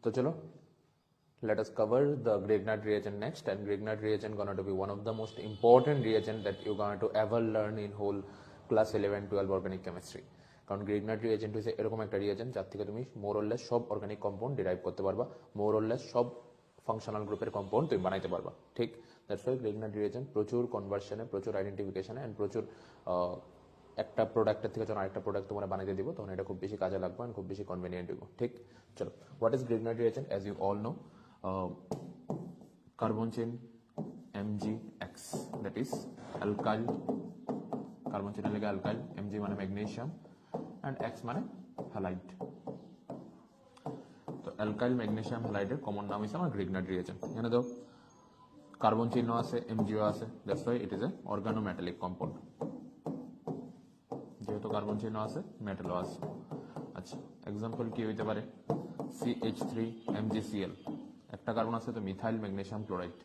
तो चलो, let us cover the Grignard reagent next. And Grignard reagent going to be one of the most important reagent that you're going to ever learn in whole class 11 12 organic chemistry. কারণ Grignard reagent হচ্ছে এরকম একটা reagent যার থেকে তুমি more or less সব organic compound derive করতে পারবা, মোর অর লেস সব ফাংশনাল গ্রুপের কম্পাউন্ড তুমি বানাইতে পারবা। ঠিক, দ্যাটস ওয়াই গ্রিগনার্ড রিয়েজেন্ট প্রচুর কনভার্সনে, প্রচুর আইডেন্টিফিকেশনে এন্ড প্রচুর একটা প্রোডাক্টের থেকে যখন আরেকটা প্রোডাক্ট তোমরা বানাইতে দিব তখন এটা খুব বেশি কাজে লাগবে এন্ড খুব বেশি কনভিনিয়েন্ট হবে। ঠিক, চলো, what is Grignard reagent? As you all know, carbon chain MgX, that is alkyl, carbon chain like alkyl, Mg মানে magnesium and X মানে halide। তো alkyl magnesium halide এর কমন নাম হইছে আমার গ্রিগনার্ড রিয়েজেন্ট। এখানে দাও কার্বন চেইন আছে, MgO আছে, that's why it is A organometallic compound. যেহেতু কার্বন চেইন আছে, মেটালও আছে। আচ্ছা, এক্সাম্পল কি হইতে পারে? CH3MgCl, একটা কার্বন আছে তো মিথাইল ম্যাগনেসিয়াম ক্লোরাইড।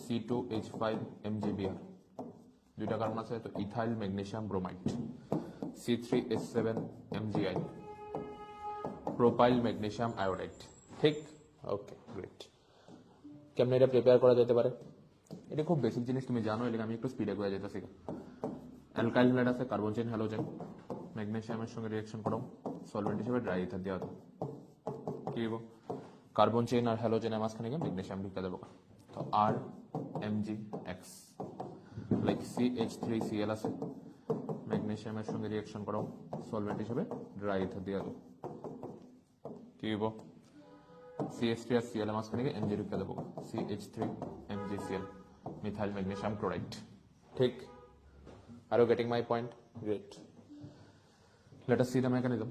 C2H5MgBr, দুইটা কার্বন আছে তো ethyl magnesium bromide. C3H7MgI, propyl magnesium iodide. ঠিক, ওকে, গ্রেট। কেমনে এটা প্রিপেয়ার করা যেতে পারে? এটা খুব বেসিক জিনিস, তুমি জানো, এলাকা আমি একটু স্পিডে করে যেতেছি। অ্যালকাইল হ্যালাইড আছে, কার্বন চেইন হ্যালোজেন, ম্যাগনেসিয়ামের সঙ্গে রিঅ্যাকশন করো, সলভেন্ট হিসেবে ড্রাই ইথার দেওয়া দাও। কি হইব? কার্বন চেইন আর হ্যালোজেনের মাঝখানে গিয়ে ম্যাগনেসিয়াম ঢুকে দেবো। তো RMgX, লাইক CH3Cl আছে, ম্যাগনেসিয়ামের সঙ্গে রিঅ্যাকশন করো, সলভেন্ট হিসেবে ড্রাই ইথার দিয়ে দাও। কি হইব? CH3 আর Cl এর মাঝখানে গিয়ে Mg ঢুকে দেবো, CH3MgCl, মিথাইল ম্যাগনেসিয়াম ক্লোরাইড। ঠিক, are you getting my point? Great. Let us see the mechanism.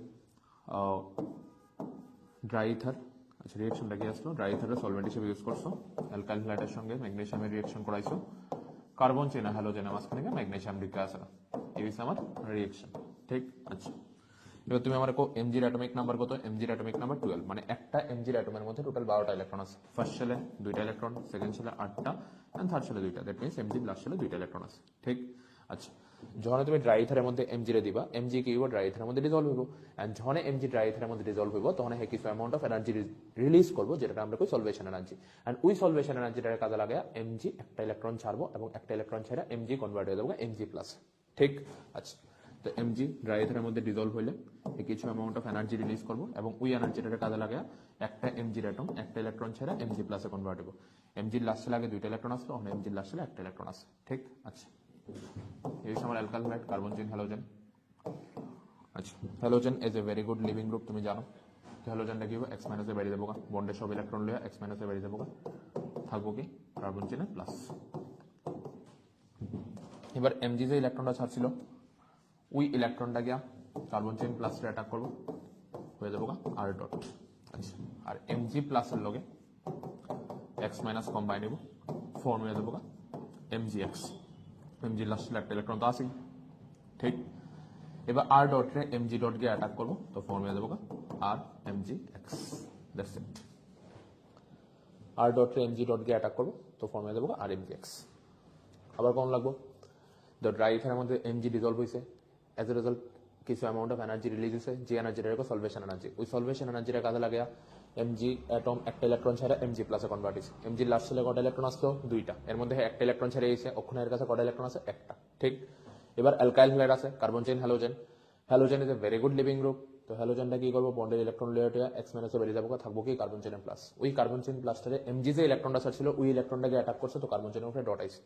Dry ether, আচ্ছা, রিঅ্যাকশনটা কি আসলো? ড্রাই ইথারের সলভেন্ট হিসেবে ইউজ করছো, অ্যালকাইল হ্যালাইডের সঙ্গে ম্যাগনেসিয়ামের রিঅ্যাকশন করাইছো, কার্বন চেইন আর হ্যালোজেনের মাঝখানে গিয়ে ম্যাগনেসিয়াম ঢুকে আসে না, এই হচ্ছে আমার রিঅ্যাকশন। ঠিক, আচ্ছা, এবার তুমি আমার এমজির অ্যাটমিক নাম্বার কত? এমজির অ্যাটমিক নাম্বার 12, মানে একটা এমজির অ্যাটমের মধ্যে টোটাল 12টা ইলেকট্রন আছে। ফার্স্ট শেলে 2টা ইলেকট্রন, সেকেন্ড শেলে 8টা এন্ড থার্ড শেলে 2টা, দ্যাট মিন্স এমজির লাস্ট শেলে 2টা ইলেকট্রন আছে। ঠিক, আচ্ছা, যখন তুমি ড্রাই ইথারের মধ্যে এমজি রে দিবা, এমজি কি হইব? ড্রাই ইথারের মধ্যে ডিজলভ হইব, এন্ড যখন এমজি ড্রাই ইথারের মধ্যে ডিজলভ হইব তখন হে কিছু অ্যামাউন্ট অফ এনার্জি রিলিজ করব, যেটা আমরা কই সলভেশন এনার্জি। এন্ড ওই সলভেশন এনার্জিটার কাজে লাগায়া এমজি একটা ইলেকট্রন ছাড়বো এবং একটা ইলেকট্রন ছেড়ে এমজি কনভার্ট হয়ে যাবে এমজি প্লাস। ঠিক, আচ্ছা, তো এমজি ড্রাই ইথারের মধ্যে ডিজলভ হইলে কিছু অ্যামাউন্ট অফ এনার্জি রিলিজ করবো এবং ওই এনার্জিটার কাজে লাগায়া একটা এমজির অ্যাটম একটা ইলেকট্রন ছেড়ে এমজি প্লাসে কনভার্ট হইব। এমজির লাস্টে লাগে 2টা ইলেকট্রন আসলো, এখন এমজির লাস্টে একটা ইলেকট্রন আছে। ঠিক, আচ্ছা, এই আমার alkyl halide, carbon chain, halogen. আচ্ছা, halogen is a very good leaving group, তুমি জানো। হ্যালোজেনটা কি হবে? X মাইনাসে বেরিয়ে দেবো, বন্ডের সব ইলেকট্রন লইয়া X মাইনাসে বেরিয়ে দেবো, থাকবো কি? কার্বন চেইনে প্লাস। এবার এমজি যে ইলেকট্রনটা ছাড়ছিল ওই ইলেকট্রনটা গিয়া কার্বন চেইন প্লাস রে অ্যাটাক করবো, হয়ে যাবো আর ডট। আচ্ছা, আর এমজি প্লাসের লগে X মাইনাস কম্বাইন হইব, ফর্ম হয়ে যাবো MgX। এমজি লাস্ট একটা ইলেকট্রন তো আসেই। ঠিক, এবার আর ডট রে এমজি ডট গিয়ে অ্যাটাক করবো, তো ফর্ম হয়ে যাবো RMgX, that's it. R dot রে এমজি ডট গিয়ে অ্যাটাক করবো, তো ফর্ম হয়ে যাবো RMgX। আবার কোন লাগবো? দ্য ড্রাই ইথারের মধ্যে এমজি ডিজলভ হয়েছে, অ্যাজ এ রেজাল্ট কিছু অ্যামাউন্ট অফ এনার্জি রিলিজ হয়েছে, যে এনার্জিটা সলভেশন এনার্জি। ওই সলভেশন এনার্জিটা কাজে লাগে এমজি অ্যাটম একটা ইলেকট্রন ছাড়া এমজি প্লাসে কনভার্ট হয়েছে। এমজি লাস্ট ছেলে কটা ইলেকট্রন আসলো? 2টা, এর মধ্যে একটা ইলেকট্রন ছেড়ে গেছে, ওখানের কাছে কটা ইলেকট্রন আছে? একটা। ঠিক, এবার অ্যালকাইল হ্যালাইড আছে, carbon chain, halogen. Halogen is a very good leaving group, তো হ্যালোজেনটা কি করবো? বন্ডের ইলেকট্রন লেয়ারটা X মাইনাসে বেরিয়ে যাবো, থাকবো কি? Carbon chain plus. ওই কার্বন চেইন প্লাসটারে এমজি যে ইলেকট্রনটা ছাড়ছিল ওই ইলেকট্রনটাকে অ্যাটাক করছে, তো কার্বন চেইনের উপরে ডট আইছে।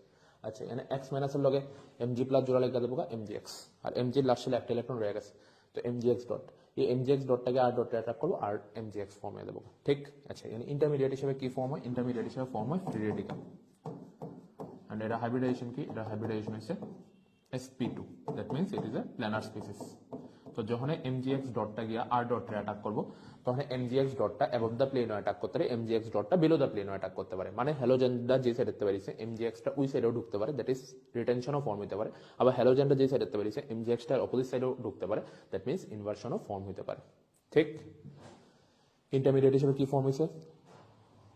আচ্ছা, এখানে X মাইনাসের লগে এমজি প্লাস জোড়া লেখা দেবো MgX, আর এমজির লাস্ট ছেলে একটা ইলেকট্রন রয়ে গেছে, তো MgX ডট, এই MgX ডটটাকে আর ডটে অ্যাটাক করবো আর MgX ফর্ম হয়ে দেবো। ঠিক, আচ্ছা, এখানে ইন্টারমিডিয়েট হিসেবে কি ফর্ম হয়? ইন্টারমিডিয়েট হিসেবে ফর্ম হয় ফ্রি রেডিক্যাল, এন্ড এটা হাইব্রিডাইজেশন কি? এটা হাইব্রিডাইজেশন হচ্ছে sp2, that means it is a planar species. তো যখন MgX ডটটা গিয়া আর ডটে অ্যাটাক করবো তখন MgX ডটটা অ্যাবভ দ্য প্লেনও অ্যাটাক করতে পারে, MgX ডটটা বিলো দ্য প্লেনও অ্যাটাক করতে পারে। মানে হ্যালোজেনটা যে সাইড দেখতে পারিছে MgXটা ওই সাইডেও ঢুকতে পারে, দ্যাট ইজ রিটেনশনও ফর্ম হতে পারে। আবার হ্যালোজেনটা যে সাইড দেখতে পারিছে MgXটার অপোজিট সাইডেও ঢুকতে পারে, দ্যাট মিন্স ইনভার্সনও ফর্ম হতে পারে। ঠিক, ইন্টারমিডিয়েট হিসেবে কি ফর্ম হয়েছে?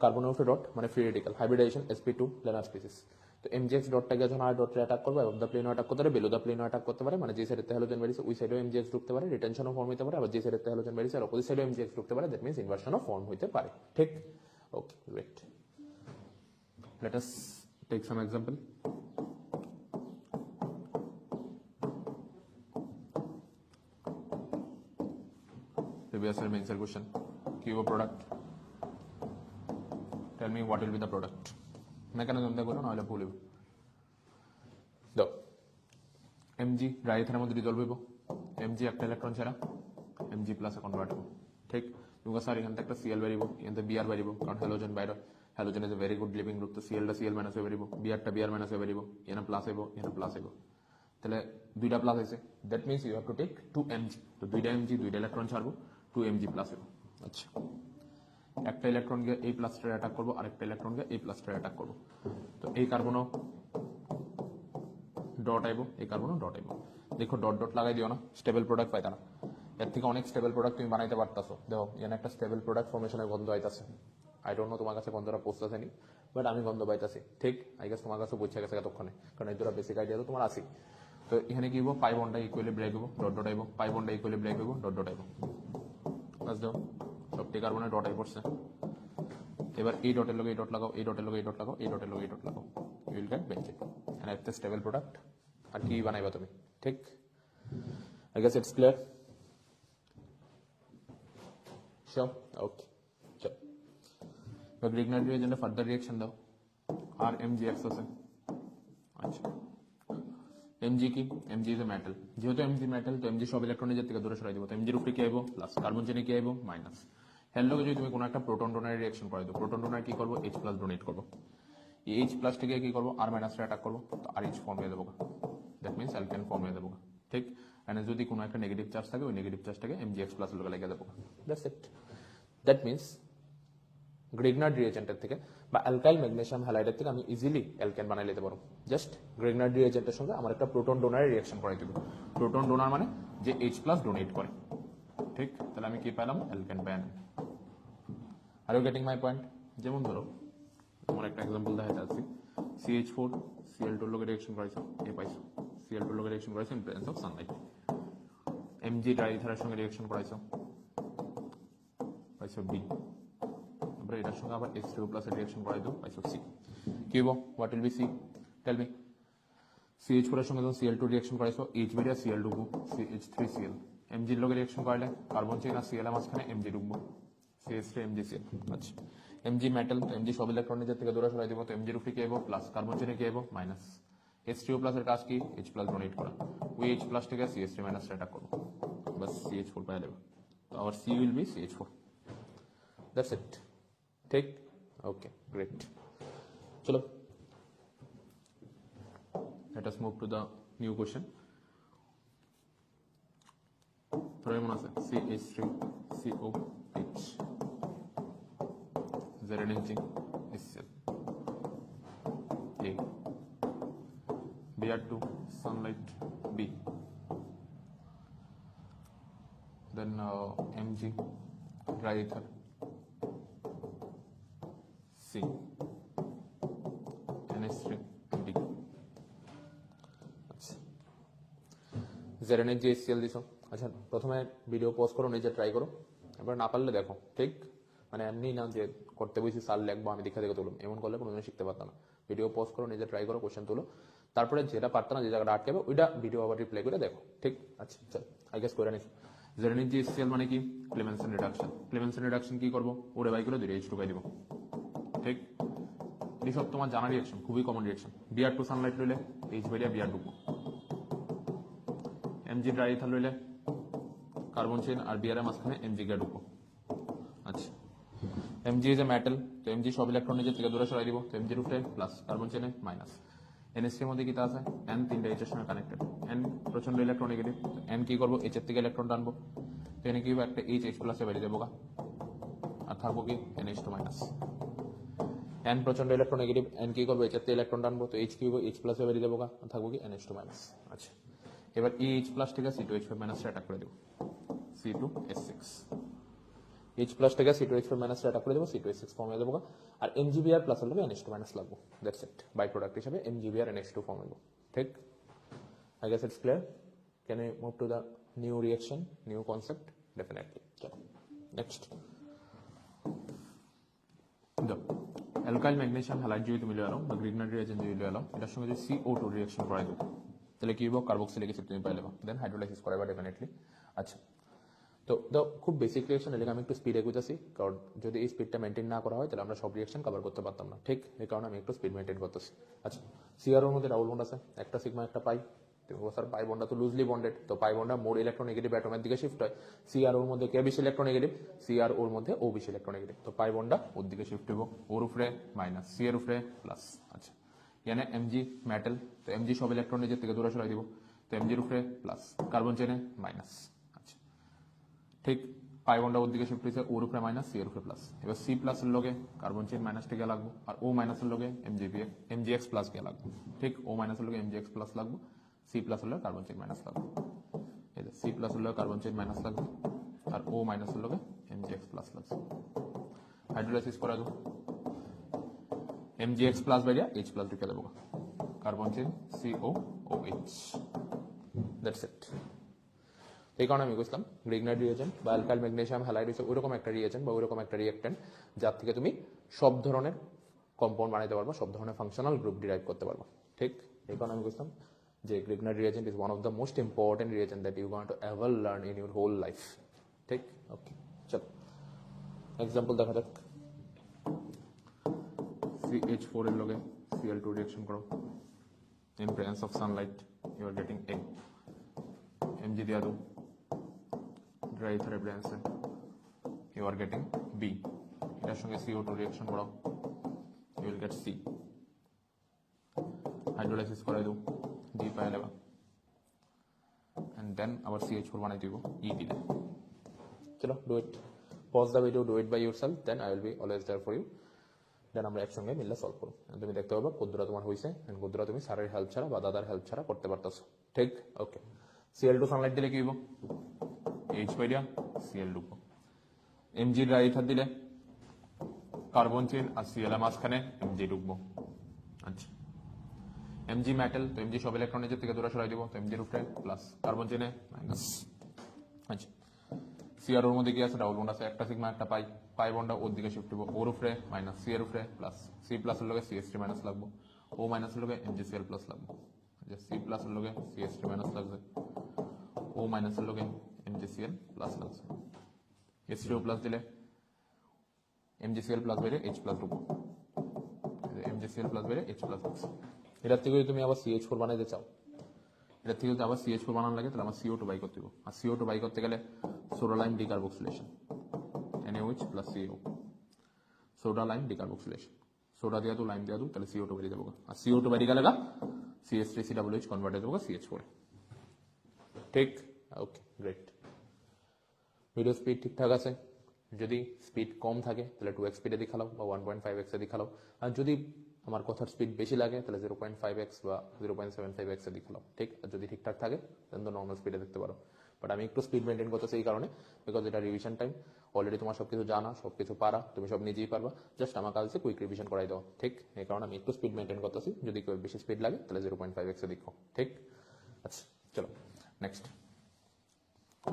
কার্বনের উপরে ডট, মানে free radical, hybridization sp2 planar species. তো এমজিএক্স ডটটাকে যখন আর ডটে অ্যাটাক করবে অফ দ্য প্লেন অ্যাটাক করতে পারে, বেলো দ্য প্লেন অ্যাটাক করতে পারে, মানে যে সাইডে হ্যালোজেন বেরিয়েছে ওই সাইডেও এমজিএক্স ঢুকতে পারে, রিটেনশনও ফর্ম হতে পারে, আবার যে সাইডে হ্যালোজেন বেরিয়েছে আর অপোজিট সাইডেও এমজিএক্স ঢুকতে পারে, দ্যাট মিন্স ইনভার্সনও ফর্ম হতে পারে। ঠিক, okay, wait, let us take some example. Previous year main question. Give a product. Tell me what will be the product. Mechanism দেখো না হলে ভুল হবে। দাও Mg ড্রাই ইথারের মধ্যে রিজলভ হইব, Mg একটা ইলেকট্রন ছাড়া Mg প্লাসে কনভার্ট হবে। ঠিক, তুমি স্যার এখান থেকে একটা Cl বেরিব, এখান থেকে Br বেরিব, কারণ হ্যালোজেন বাইরে, halogen is a very good leaving group, তো Clটা Cl মাইনাস হয়ে বেরিব, Brটা Br মাইনাস হয়ে বেরিব, এখানে প্লাস হইব, এখানে প্লাস হইব, তাহলে দুইটা প্লাস হয়েছে, that means you have to take 2 Mg, তো দুইটা Mg দুইটা ইলেকট্রন ছাড়বো, 2 Mg প্লাস হইব। আচ্ছা, একটা ইলেকট্রনকে এই প্লাসটারে অ্যাটাক করবো, আরেকটা ইলেকট্রনকে এই প্লাসটারে অ্যাটাক করবো, তো এই কার্বনও ডট আইব, এই কার্বনও ডট আইব। দেখো ডট ডট লাগাই দিও না, স্টেবল প্রোডাক্ট পাইতা না, এর থেকে অনেক স্টেবল প্রোডাক্ট তুমি বানাইতে পারতাছো। দেখো এখানে একটা স্টেবল প্রোডাক্ট ফর্মেশনের গন্ধ আইতাছে, আই ডোন্ট নো তোমার কাছে গন্ধটা পৌঁছতেছে নি, বাট আমি গন্ধ পাইতাছি। ঠিক, আই গেস তোমার কাছে বুঝছে গেছে এতক্ষণে, কারণ এই দুটো বেসিক আইডিয়া তো তোমার আছে। তো এখানে কি হইব, পাই বন্ডটা ইকুয়ালি ব্রেক হইব, ডট ডট আইব, পাই বন্ডটা ইকুয়ালি ব্রেক হইব, ডট ডট আইব। বাস দাও, সবটি কার্বনে ডট আই পড়ছে। এবার এই ডটের লগে এই ডট লাগাও, এই ডটের লগে এই ডট লাগাও, এই ডটের লগে এই ডট লাগাও, you will get benzene and একটা স্টেবল প্রোডাক্ট। আর কি বানাইবা তুমি? ঠিক, I guess it's clear. Sure, okay, চল এবার গ্রিগনার রিয়েজেন্টে ফার্দার রিঅ্যাকশন দাও। আর এমজিএক্স আছে, আচ্ছা এমজি কি, এমজি ইজ এ মেটাল, যেহেতু এমজি মেটাল তো এমজি সব ইলেকট্রন নিজের থেকে দূরে সরাই দিব, তো এমজির উপরে কি আইব প্লাস, কার্বন চেনে কি আইব মাইনাস। এর লগে যদি তুমি কোনো একটা প্রোটন ডোনার রিঅ্যাকশন করে দাও, প্রোটন ডোনার কি করবো, H প্লাস ডোনেট করবো, এই H প্লাস থেকে কি করবো আর মাইনাস অ্যাটাক করবো, তো আর H ফর্ম হয়ে দেবো, দ্যাট মিন্স অ্যালকেন ফর্ম হয়ে দেবো। ঠিক, এন্ড যদি কোনো একটা নেগেটিভ চার্জ থাকে ওই নেগেটিভ চার্জটাকে এমজিএক্স প্লাস লগে লাগিয়ে দেবো, that's it. That means Grignard রিয়েজেন্টের থেকে বা অ্যালকাইল ম্যাগনেসিয়াম হ্যালাইডের থেকে আমি ইজিলি অ্যালকেন বানাই নিতে পারবো, জাস্ট গ্রিগনার রিয়েজেন্টের সঙ্গে আমার একটা প্রোটন ডোনারের রিঅ্যাকশন করাই দেবো। প্রোটন ডোনার মানে যে H প্লাস ডোনেট করে। ঠিক, তাহলে আমি কি পেলাম, অ্যালকেন প্যান। Are you getting my point? যেমন ধরো আমার একটা এক্সাম্পল দেখাতে আসছি, CH4 Cl2 লগে রিঅ্যাকশন করাইছো, এ পাইছো, Cl2 লগে রিঅ্যাকশন করাইছো in presence of sunlight. Mg ট্রাইথারের সঙ্গে রিঅ্যাকশন করাইছো, পাইছো B, তারপরে এটার সঙ্গে আবার H2 প্লাস এর রিঅ্যাকশন করাই দাও, পাইছো C। কি হবো, what will be C? Tell me. CH4 এর সঙ্গে যখন Cl2 রিঅ্যাকশন করাইছো, H বেরিয়া Cl ঢুকবো, CH3Cl। Mg এর লগে রিঅ্যাকশন করাইলে কার্বন চেইন আর Cl এর মাঝখানে Mg ঢুকবো, CH3 MgCl। আচ্ছা, Mg মেটাল, তো Mg সব ইলেকট্রন নিজের থেকে দূরে সরাই দিব, তো Mg এর উপরে কি আইব প্লাস, কার্বন চেইনে কি আইব মাইনাস। H2 প্লাস এর কাজ কি, H প্লাস ডোনেট করা, ওই H প্লাস থেকে CH3 মাইনাস অ্যাটাক করব, বাস CH4 পাই দেব, তো our C will be CH4, that's it. ঠিক, ওকে, গ্রেট। চলো let us move to the new question. ধরো এমন আছে CH3COH ZNHG HCl A, Br2 sunlight B, then Mg dry ether C, NH3 D। আচ্ছা, ZNHG HCl দিছো। আচ্ছা, প্রথমে video pause করো, নিজে ট্রাই করো, এবার না পারলে দেখো। ঠিক, মানে এমনি না যে করতে বসি সাল লিখবো আমি দেখা দেখে তুলুম, এমন করলে কোনোদিন শিখতে পারতাম না। ভিডিও পজ করো, নিজে ট্রাই করো, কোশ্চেন তুলো, তারপরে যেটা পারতো না, যে জায়গাটা আটকে ওইটা ভিডিও আবার রিপ্লাই করে দেখো। ঠিক, আচ্ছা চল আই গেস করে নিস। ZNHG HCl মানে কি, ক্লেমেনসন রিডাকশন। ক্লেমেনসন রিডাকশন কি করবো, ওরে বাই করে 2 H ঢুকাই দিব। ঠিক, এই সব তোমার জানা রিঅ্যাকশন, খুবই কমন রিঅ্যাকশন। Br2 সানলাইট লইলে H বেরিয়া Br ঢুকবো, Mg ড্রাই ইথার লইলে কার্বন চেইন আর Br এর মাঝখানে Mg কে ঢুকবো। আচ্ছা, Mg ইজ এ মেটাল, তো Mg সব ইলেকট্রন নিজের থেকে দূরে সরাই দিব, তো Mg এর উপরে প্লাস, কার্বন চেইনে মাইনাস। NH3 এর মধ্যে কি তা আছে, N 3টা H এর সঙ্গে কানেক্টেড, N প্রচন্ড ইলেকট্রন নেগেটিভ, N কি করবো, H এর থেকে ইলেকট্রন টানবো, তো এখানে কি হবে, একটা H প্লাস এ বেরিয়ে দেবো, আর থাকবো কি NH2 মাইনাস। N প্রচন্ড ইলেকট্রন নেগেটিভ, N কি করবো, H এর থেকে ইলেকট্রন টানবো, তো H কি হবে, H প্লাস এ বেরিয়ে দেবো, আর থাকবো কি NH2 মাইনাস। আচ্ছা, এবার H প্লাস থেকে C2H5 মাইনাস অ্যাটাক করে দেবো, C2H6। H প্লাস থেকে C2H4 মাইনাস অ্যাটাক করে দেবো, C2H6 ফর্ম হয়ে যাবো। আর MgBr প্লাস হলে NH2 মাইনাস লাগবো, দ্যাটস ইট। বাই প্রোডাক্ট হিসাবে MgBr NH2 ফর্ম হইব, ঠিক? I guess it's clear. Can we move to the new reaction, new concept? Definitely. Okay. Next. The alkyl magnesium halide যদি তুমি লও বা Grignard reagent যদি লও, এটার সঙ্গে যদি CO2 রিঅ্যাকশন করাই দাও, তাহলে কি হবে? কার্বক্সিলিক অ্যাসিড তুমি পাইলে, দেন হাইড্রোলাইসিস করাইবা ডেফিনেটলি। আচ্ছা, তো খুব বেসিক রিঅ্যাকশন, এলাকা আমি একটু স্পিড এগোতেছি, কারণ যদি এই স্পিডটা মেনটেন না করা হয় তাহলে আমরা সব রিঅ্যাকশন কভার করতে পারতাম না, ঠিক? এই কারণে আমি একটু স্পিড মেনটেন করতেছি। আচ্ছা, সিআরওর মধ্যে ডাবল বন্ড আছে, একটা সিগমা একটা পাই। স্যার পাই বন্ডটা তো লুজলি বন্ডেড, তো পাই বন্ডটা মোর ইলেকট্রোনেগেটিভ অ্যাটমের দিকে শিফট হয়। সিআর ওর মধ্যে কে বেশি ইলেকট্রোনেগেটিভ? সিআর ওর মধ্যে ও বেশি ইলেকট্রোনেগেটিভ, তো পাই বন্ডটা ওর দিকে শিফট হইব, ওর উপরে মাইনাস, সি এর উপরে প্লাস। আচ্ছা, এখানে এমজি মেটাল, তো এমজি সব ইলেকট্রন নিজের থেকে দূরে সরাই দিব, তো এমজির উপরে প্লাস, কার্বন চেনে মাইনাস। আচ্ছা, ঠিক পাই বন্ডটা ওর দিকে শিফট হয়েছে, ওর উপরে মাইনাস, সি এর উপরে প্লাস। এবার সি প্লাসের লগে কার্বন চেন মাইনাসটা গিয়ে লাগবো, আর ও মাইনাসের লগে এমজিএক্স প্লাস গিয়ে লাগবো, ঠিক? ও মাইনাসের লগে এমজিএক্স প্লাস লাগবো, সি প্লাস হলে কার্বন চেন মাইনাস লাগবে, এই যে সি প্লাস হলে কার্বন চেন মাইনাস লাগবে, আর ও মাইনাস হলে এমজিএক্স প্লাস লাগবে। হাইড্রোলাইসিস করা যাবে, এমজিএক্স প্লাস বাইরে এইচ প্লাস ঢুকে দেবো, carbon chain COOH, that's it. এই কারণে আমি বুঝলাম গ্রিগনার রিয়েজেন্ট বা অ্যালকাইল ম্যাগনেসিয়াম হ্যালাইড হচ্ছে ওইরকম একটা রিয়েজেন্ট বা ওইরকম একটা রিয়েক্টেন্ট যার থেকে তুমি সব ধরনের কম্পাউন্ড বানাইতে পারবা, সব ধরনের ফাংশনাল গ্রুপ ডিরাইভ করতে পারবা, ঠিক? এই কারণে আমি বুঝলাম যে Grignard reagent is one of the most important reagent that you going to ever learn in your whole life, ঠিক? ওকে, চলো এক্সাম্পল দেখা যাক। CH4 এর লগে Cl2 রিঅ্যাকশন করো, in presence of sunlight you are getting A, Mg দিয়া দাও, dry ether প্রেজেন্সে you are getting B, এটার সঙ্গে CO2 রিঅ্যাকশন করো, you will get C, hydrolysis করাই দাও, D পাই লেবা, and then আবার CH4 বানাই দিব E দিলে। চলো do it, pause the video, do it by yourself, then I will be always there for you, দেন আমরা একসঙ্গে মিললে সলভ করব। তুমি দেখতে পাবে কদ্দুরা তোমার হয়েছে, কদ্দুরা তুমি স্যারের হেল্প ছাড়া বা দাদার হেল্প ছাড়া করতে পারতেছো, ঠিক? ওকে, Cl2 সানলাইট দিলে কি হইব? H পাইয়া Cl ঢুকবো, Mg ড্রাই ইথার দিলে কার্বন চেন আর Cl মাঝখানে Mg ঢুকবো। আচ্ছা, Mg মেটাল, তো Mg সব ইলেকট্রন নিজের থেকে দূরে সরাই দিব, তো Mg এর উপরে প্লাস, কার্বন চেনে মাইনাস। আচ্ছা, সিআর ওর মধ্যে কি আছে? ডাবল বন্ড আছে, একটা সিগমা একটা পাই, পাই বন্ডটা ওর দিকে শিফট হবো, ওর উপরে মাইনাস, সি এর উপরে প্লাস, সি প্লাস এর লগে CH3 মাইনাস লাগবো, ও মাইনাস এর লগে MgCl প্লাস লাগবো, যে সি প্লাস এর লগে CH3 মাইনাস লাগবে, ও মাইনাস এর লগে MgCl প্লাস লাগছে, H2O প্লাস দিলে MgCl প্লাস বাইরে H প্লাস ঢুকবো, MgCl প্লাস বাইরে H প্লাস ঢুকছে। এটার থেকে যদি তুমি আবার CH4 বানাইতে চাও, এটা থেকে যদি আবার CH4 বানানো লাগে তাহলে আমার CO2 বাই করতে হবে, আর CO2 বাই করতে গেলে soda lime decarboxylation, NaOH plus CO, soda lime decarboxylation, soda দিয়া দো লাইম দিয়া দো, তাহলে CO2 বেরিয়ে যাবো, আর CO2 বেরিয়ে গেলে CH3COOH কনভার্ট হয়ে যাবো CH4, ঠিক? Okay, great. ভিডিও স্পিড ঠিকঠাক আছে, যদি স্পিড কম থাকে তাহলে 2x স্পিডে দেখালাও বা 1.5x এ দেখালাও, আর যদি আমার কথার স্পিড বেশি লাগে তাহলে 0.5x বা 0.75x এ দেখালাও, ঠিক? আর যদি ঠিকঠাক থাকে তাহলে তো নর্মাল স্পিডে দেখতে পারো, বাট আমি একটু স্পিড মেনটেন করতেছি এই কারণে বিকজ এটা রিভিশন টাইম, অলরেডি তোমার সবকিছু জানা, সবকিছু পারা, তুমি সব নিজেই পারবা, জাস্ট আমার কাছে কুইক রিভিশন করাই দাও, ঠিক? এই কারণে আমি একটু স্পিড মেনটেন করতেছি, যদি কেউ বেশি স্পিড লাগে তাহলে 0.5x এ দেখো, ঠিক? আচ্ছা, চলো নেক্সট।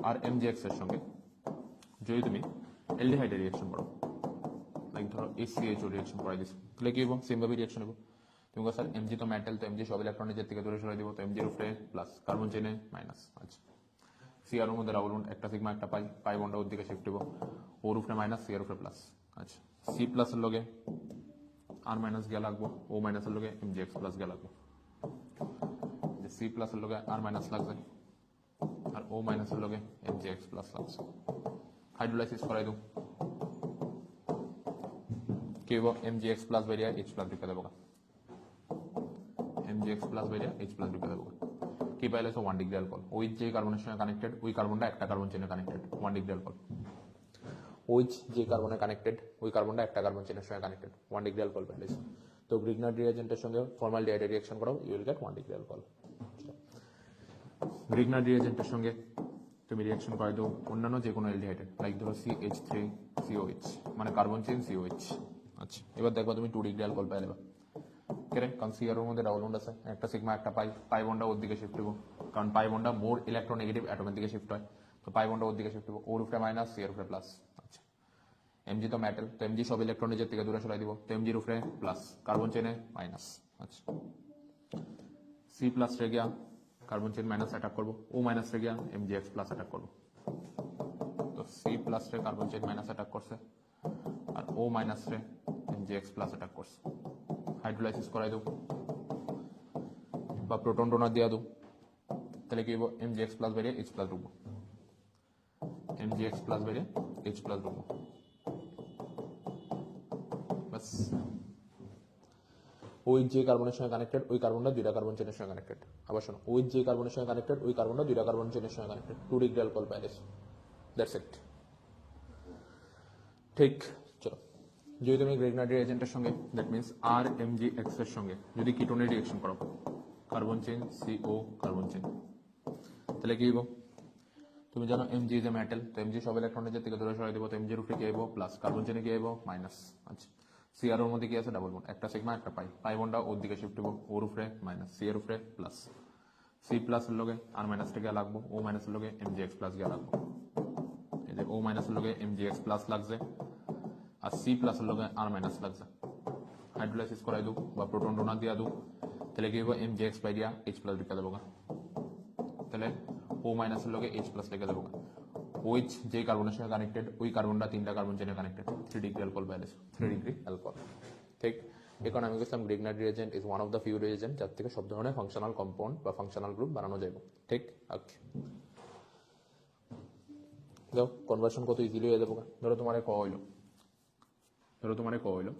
আর MgX এর সঙ্গে যদি তুমি অ্যালডিহাইডে রিঅ্যাকশন করো, লাইক ধরো HCHO রিঅ্যাকশন করাই দিছো, তাহলে কি হইব? সেম ভাবে রিঅ্যাকশন হইব। তুমি স্যার Mg তো মেটাল, তো Mg সব ইলেকট্রন নিজের থেকে দূরে সরাই দিব, তো Mg এর উপরে প্লাস, কার্বন চেনে মাইনাস। আচ্ছা, Cr এর মধ্যে ডাবল বন্ড, একটা সিগমা একটা পাই, পাই বন্ডটা ওর দিকে শিফট হইব, ওর উপরে মাইনাস, সি এর উপরে প্লাস। আচ্ছা, সি প্লাস এর লগে আর মাইনাস গিয়া লাগবো, ও মাইনাস এর লগে MgX প্লাস গিয়া লাগবো, যে সি প্লাস এর লগে আর মাইনাস লাগবে, আর ও মাইনাস এর লগে MgX প্লাস লাগছে। হাইড্রোলাইসিস করাই দাও, কি হইব? MgX প্লাস বাইরে H প্লাস ঢুকে দেবো, MgX প্লাস বাইরে H প্লাস ঢুকে দেবো, কি পাইলে? 1 ডিগ্রি অ্যালকোহল, ওই যে কার্বনের সঙ্গে কানেক্টেড, ওই কার্বনটা একটা কার্বন চেনে কানেক্টেড, 1 ডিগ্রি অ্যালকোহল। ওই যে কার্বনে কানেক্টেড, ওই কার্বনটা একটা কার্বন চেনের সঙ্গে কানেক্টেড, 1 ডিগ্রি অ্যালকোহল পাইলে। তো গ্রিগনার রিঅ্যাজেন্টের সঙ্গে ফর্মালডিহাইডে রিঅ্যাকশন করাও, you will get 1 degree alcohol. Grignard রিঅ্যাজেন্টের সঙ্গে তুমি রিয়াকশন করে দাও অন্যান্য যে কোনো অ্যালডিহাইডের, লাইক ধরো CH3COH, মানে কার্বন চেইন COH। আচ্ছা, এবার দেখবা তুমি 2 ডিগ্রি অ্যালকোহল পাই নেবা। কেরে, কারণ সিআর এর মধ্যে ডাবল বন্ড আছে, একটা সিগমা একটা পাই বন্ডটা ওর দিকে শিফট হইব, কারণ পাই বন্ডটা মোর ইলেকট্রোনেগেটিভ অ্যাটমের দিকে শিফট হয়, তো পাই বন্ডটা ওর দিকে শিফট হইব, ওর উপরে মাইনাস, সি এর উপরে প্লাস। আচ্ছা, এমজি তো মেটাল, তো এমজি সব ইলেকট্রন নিজের থেকে দূরে সরাই দিব, তো এমজির উপরে প্লাস, কার্বন চেনে মাইনাস। আচ্ছা, সি প্লাস রে গিয়া কার্বন চেন মাইনাস অ্যাটাক করবো, ও মাইনাস রে গিয়া এমজিএক্স প্লাস অ্যাটাক করবো। তো সি প্লাস রে কার্বন চেন মাইনাস অ্যাটাক করছে, আর ও মাইনাস রে এমজিএক্স প্লাস অ্যাটাক করছে। হাইড্রোলাইসিস করাই দেব বা প্রোটন ডোনার দিয়া দেব, তাহলে কি হইব, এমজিএক্স প্লাস বেরিয়ে এইচ প্লাস ঢুকবো, এমজিএক্স প্লাস বেরিয়ে এইচ প্লাস ঢুকবো, বাস। ওই যে কার্বনের সঙ্গে কানেক্টেড, ওই কার্বনটা দুইটা কার্বন চেনের সঙ্গে কানেক্টেড। আবার শোনো, ওই যে কার্বনের সঙ্গে কানেক্টেড, ওই কার্বনটা দুইটা কার্বন চেনের সঙ্গে connected, 2 degree alcohol Paris, that's it. ঠিক, চলো, যদি তুমি গ্রেগনার রিঅ্যাজেন্টের সঙ্গে, দ্যাট মিনস আর এমজিএক্স এর সঙ্গে যদি কিটোনের রিঅ্যাকশন করো, carbon chain CO carbon chain, তাহলে কি হইব, তুমি জানো এমজি ইজ এ মেটাল, তো এমজি সব ইলেকট্রন নিজের থেকে দূরে সরাই দেবো, তো এমজির উপরে কি আইব প্লাস, কার্বন চেনে কি আইব মাইনাস। আচ্ছা, সিআর এর মধ্যে কি আছে ডাবল বন্ড, একটা সিগমা একটা পাই বন্ডটা ওর দিকে শিফট হইব, ওর উপরে মাইনাস, সি এর উপরে প্লাস, সি প্লাস এর লগে আর মাইনাসটা গিয়া লাগবো, ও মাইনাস এর লগে এমজিএক্স প্লাস গিয়া লাগবো। এই যে ও মাইনাস এর লগে এমজিএক্স প্লাস লাগছে, আর সি প্লাস এর লগে আর মাইনাস লাগছে। হাইড্রোলাইসিস করাই দু বা প্রোটন ডোনার দিয়া দু, তাহলে কি হইব, এমজিএক্স পাই দিয়া এইচ প্লাস লিখে দেবো, তাহলে ও মাইনাস এর লগে এইচ প্লাস লিখে দেবো। ওইচ যে কার্বনের সঙ্গে কানেক্টেড, ওই কার্বনটা তিনটা কার্বন চেনে connected, 3 degree alcohol balance, 3 degree alcohol. ঠিক, এখন আমি বলছিলাম Grignard reagent is one of the few reagent যার থেকে সব ধরনের ফাংশনাল কম্পাউন্ড বা ফাংশনাল গ্রুপ বানানো যাবে। ঠিক, ওকে, দাও কনভার্সন কত ইজিলি হয়ে যাবো। ধরো তোমার ক হইলো,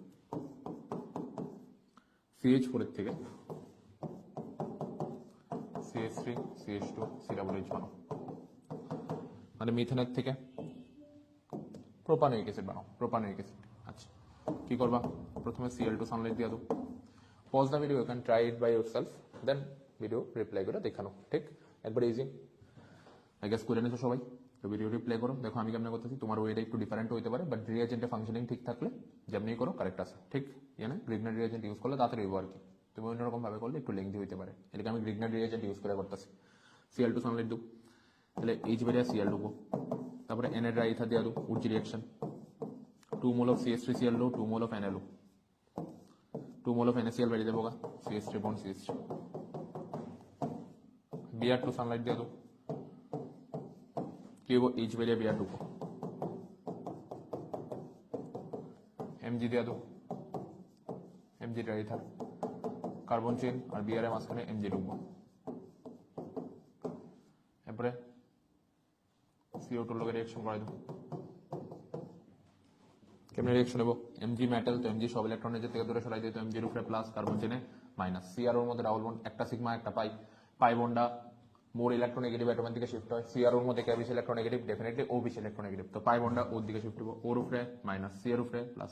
CH4 এর থেকে CH3 CH2 COOH বানাও, মানে মিথেনের থেকে প্রোপানোয়িক অ্যাসিড বানাও, প্রোপানোয়িক অ্যাসিড। আচ্ছা, কি করবা, প্রথমে Cl2 সানলাইট দিয়ে দাও, pause the video, you can try it by yourself, then video replay করে দেখানো। ঠিক, একবার ইজি, আই গেস করে নিছো সবাই, তো ভিডিও রিপ্লাই করো, দেখো আমি কেমন করতেছি, তোমার ওয়েটা একটু ডিফারেন্ট হইতে পারে, বাট রিয়েজেন্টের ফাংশনিং ঠিক থাকলে যেমনি করো কারেক্ট আছে। ঠিক, মানে গ্রিগনার রিয়েজেন্ট ইউজ করলে তাড়াতাড়ি হইব আর কি, তুমি অন্যরকম ভাবে করলে একটু লেংথি হইতে পারে, এটাকে আমি গ্রিগনার রিয়েজেন্ট ইউজ করে করতেছি। Cl2 সানলাইট দু, তাহলে এইচ বেরিয়া Cl ঢুকবো, তারপরে এন এর রাইথা দিয়া দু, Wurtz reaction, 2 mole of CH3Cl, 2 mole of NaLO, 2 mole of NaCl বেরিয়ে দেবো, CH3 bond CH3, Br2 Sunlight দিয়া দু, কি হবো, এইচ বেরিয়ে Br2, এমজি দিয়া দু, এমজি রাইথা, কার্বন চেন আর বিআর এর মাঝখানে এমজি ঢুকবো, এরপরে CO2 লগে রিয়াকশন করাই দেবো। কেমনে রিয়াকশন নেবো, এমজি মেটাল, তো এমজি সব ইলেকট্রন নিজের থেকে দূরে সরাই দিই, তো এমজির উপরে প্লাস, কার্বন চেনে মাইনাস, সিআর এর মধ্যে ডাবল বন্ড, একটা সিগমা একটা পাই বন্ডটা মোর ইলেকট্রোনেগেটিভ অ্যাটমের দিকে শিফট হয়, সিআর এর মধ্যে কে বেশি ইলেকট্রোনেগেটিভ, ডেফিনেটলি ও বেশি ইলেকট্রোনেগেটিভ, তো পাই বন্ডটা ওর দিকে শিফট হবো, ওর উপরে মাইনাস, সি এর উপরে প্লাস,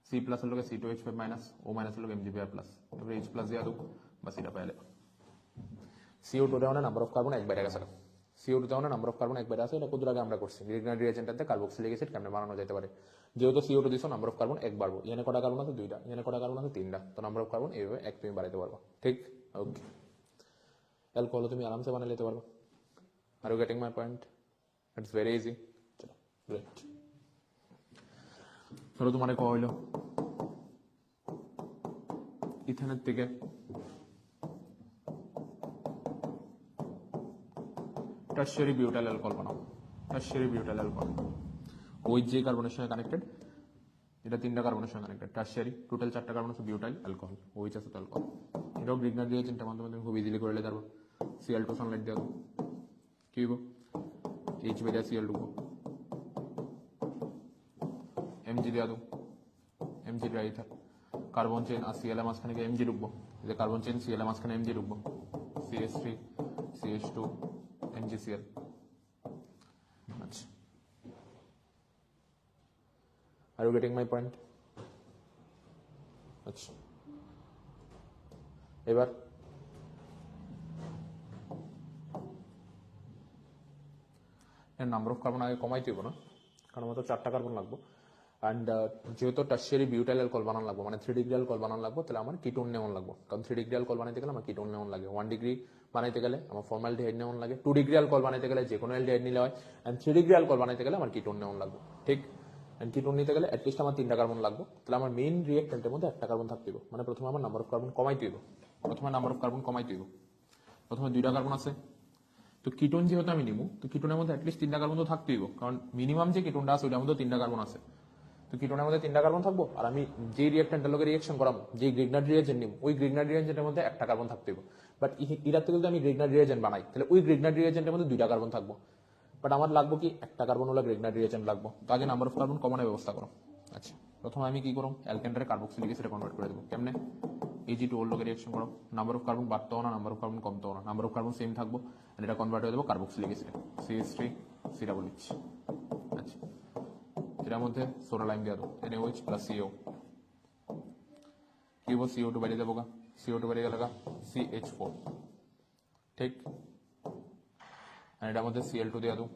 সি প্লাস এর লগে C2H5 মাইনাস, ও মাইনাস এর লগে MgBr প্লাস, এবারে H প্লাস দিয়া দো, বাস এটা পাইলে। CO2 দেওয়া নাম্বার অফ কার্বন এক বাইরে গেছে, CO2 দেওয়া নাম্বার অফ কার্বন এক বাইরে আছে, এটা কত আগে আমরা করছি, গ্রিগনার রিয়েজেন্টে কার্বক্সিলিক অ্যাসিড কেমনে বানানো যেতে পারে, যেহেতু CO2 দিছো নাম্বার অফ কার্বন এক বাড়বো, এখানে কটা কার্বন আছে দুইটা, এখানে কটা কার্বন আছে তিনটা, তো নাম্বার অফ কার্বন এইভাবে এক তুমি বাড়াইতে পারবো। ঠিক, ওকে, অ্যালকোহল তুমি আরামসে বানিয়ে নিতে পারবো। Are you getting my point, it's very easy. চলো, গ্রেট, ধরো তোমার ক হইলো ইথেনের থেকে টারশিয়ারি বিউটাইল অ্যালকোহল বানাও, টারশিয়ারি বিউটাইল অ্যালকোহল, ওই যে কার্বনের সঙ্গে কানেক্টেড, এটা তিনটা কার্বনের সঙ্গে কানেক্টেড, টারশিয়ারি টোটাল 4টা কার্বন আছে, বিউটাইল অ্যালকোহল, ওইচ আছে অ্যালকোহল, এটাও গ্রিগনার রিয়েজেন্টের মাধ্যমে তুমি খুব ইজিলি করে নিতে পারবো। Cl2 সানলাইট দিয়ে দাও, কি হইব, এইচ বেরিয়া Cl ঢুকবো, এমজি দিয়া দো, এমজি রাইথা, কার্বন চেন আর Cl এর মাঝখানে গিয়ে এমজি ঢুকবো, যে কার্বন চেন Cl এর মাঝখানে এমজি ঢুকবো, CH3 CH2 MgCl। আচ্ছা, are you getting my point? আচ্ছা, এবার এর নাম্বার অফ কার্বন আগে কমাই দিব না, কারণ আমার তো 4টা কার্বন লাগবে। অ্যান্ড যেহেতু টার্সিয়ারি বিউটাইল অ্যালকোহল বানানো লাগবে, মানে 3 ডিগ্রি অ্যালকোহল বানানো লাগবে, তাহলে আমার কিটোন নেওন লাগবে। কারণ 3 ডিগ্রি অ্যালকোহল বানাইতে গেলে আমার কিটোন নেওন লাগে। 1 ডিগ্রি বানাইতে গেলে আমার ফর্মালডিহাইড নেওন লাগে। 2 ডিগ্রি অ্যালকোহল বানাইতে গেলে যে কোনো অ্যালডিহাইড নিলে হয়। অ্যান্ড 3 ডিগ্রি অ্যালকোহল বানাইতে গেলে আমার কিটোন নেওন লাগবে, ঠিক। অ্যান্ড কিটোন নিতে গেলে অ্যাটলিস্ট আমার 3টা কার্বন লাগবে। তাহলে আমার মেইন রিয়েক্টেন্টের মধ্যে 1টা কার্বন থাকতে হবে, মানে প্রথমে আমার নাম্বার অফ কার্বন কমাইতে হবে। প্রথমে 2টা কার্বন আছে, তো কিটোন যেহেতু আমি নিব, তো কিটোনের মধ্যে অ্যাটলিস্ট 3টা কার্বন তো থাকতেই হবে, কারণ মিনিমাম যে কিটোনটা আছে ওইটার মধ্যে 3টা কার্বন আছে। তো কিটোনের মধ্যে 3টা কার্বন থাকবো, আর আমি যে রিয়েক্টেন্টের লগে রিয়েকশন করাবো, যে গ্রিগনার রিয়েজেন্ট নিব, ওই গ্রিগনার রিয়েজেন্টের মধ্যে 1টা কার্বন থাকতে হবে। বাট এটার থেকে যদি আমি গ্রিগনার রিয়েজেন্ট বানাই, তাহলে ওই গ্রিগনার রিয়েজেন্টের মধ্যে 2টা কার্বন থাকবো। বাট আমার লাগবো কি 1টা কার্বন হলো গ্রিগনার রিয়েজেন্ট লাগবো। তো আগে নাম্বার অফ কার্বন কমানোর ব্যবস্থা করো। আচ্ছা, প্রথমে আমি কি করব, অ্যালকেনটারে কার্বক্সিলিক অ্যাসিডে কনভার্ট করে দেবো। কেমনে? Ag2 ওর লগে রিঅ্যাকশন করো, নাম্বার অফ কার্বন বাড়তেও না, নাম্বার অফ কার্বন কমতেও না, নাম্বার অফ কার্বন সেম থাকবো, আর এটা কনভার্ট হয়ে দেবো কার্বক্সিলিক অ্যাসিডে, CH3COOH। আচ্ছা, এটার মধ্যে সোডা লাইম দিয়ে দেবো, NaOH প্লাস CO। কি হবো? CO2 বেরিয়ে যাবো, CO2 বেরিয়ে গেল CH4, ঠিক। আর এটার মধ্যে Cl2 দিয়ে দেবো,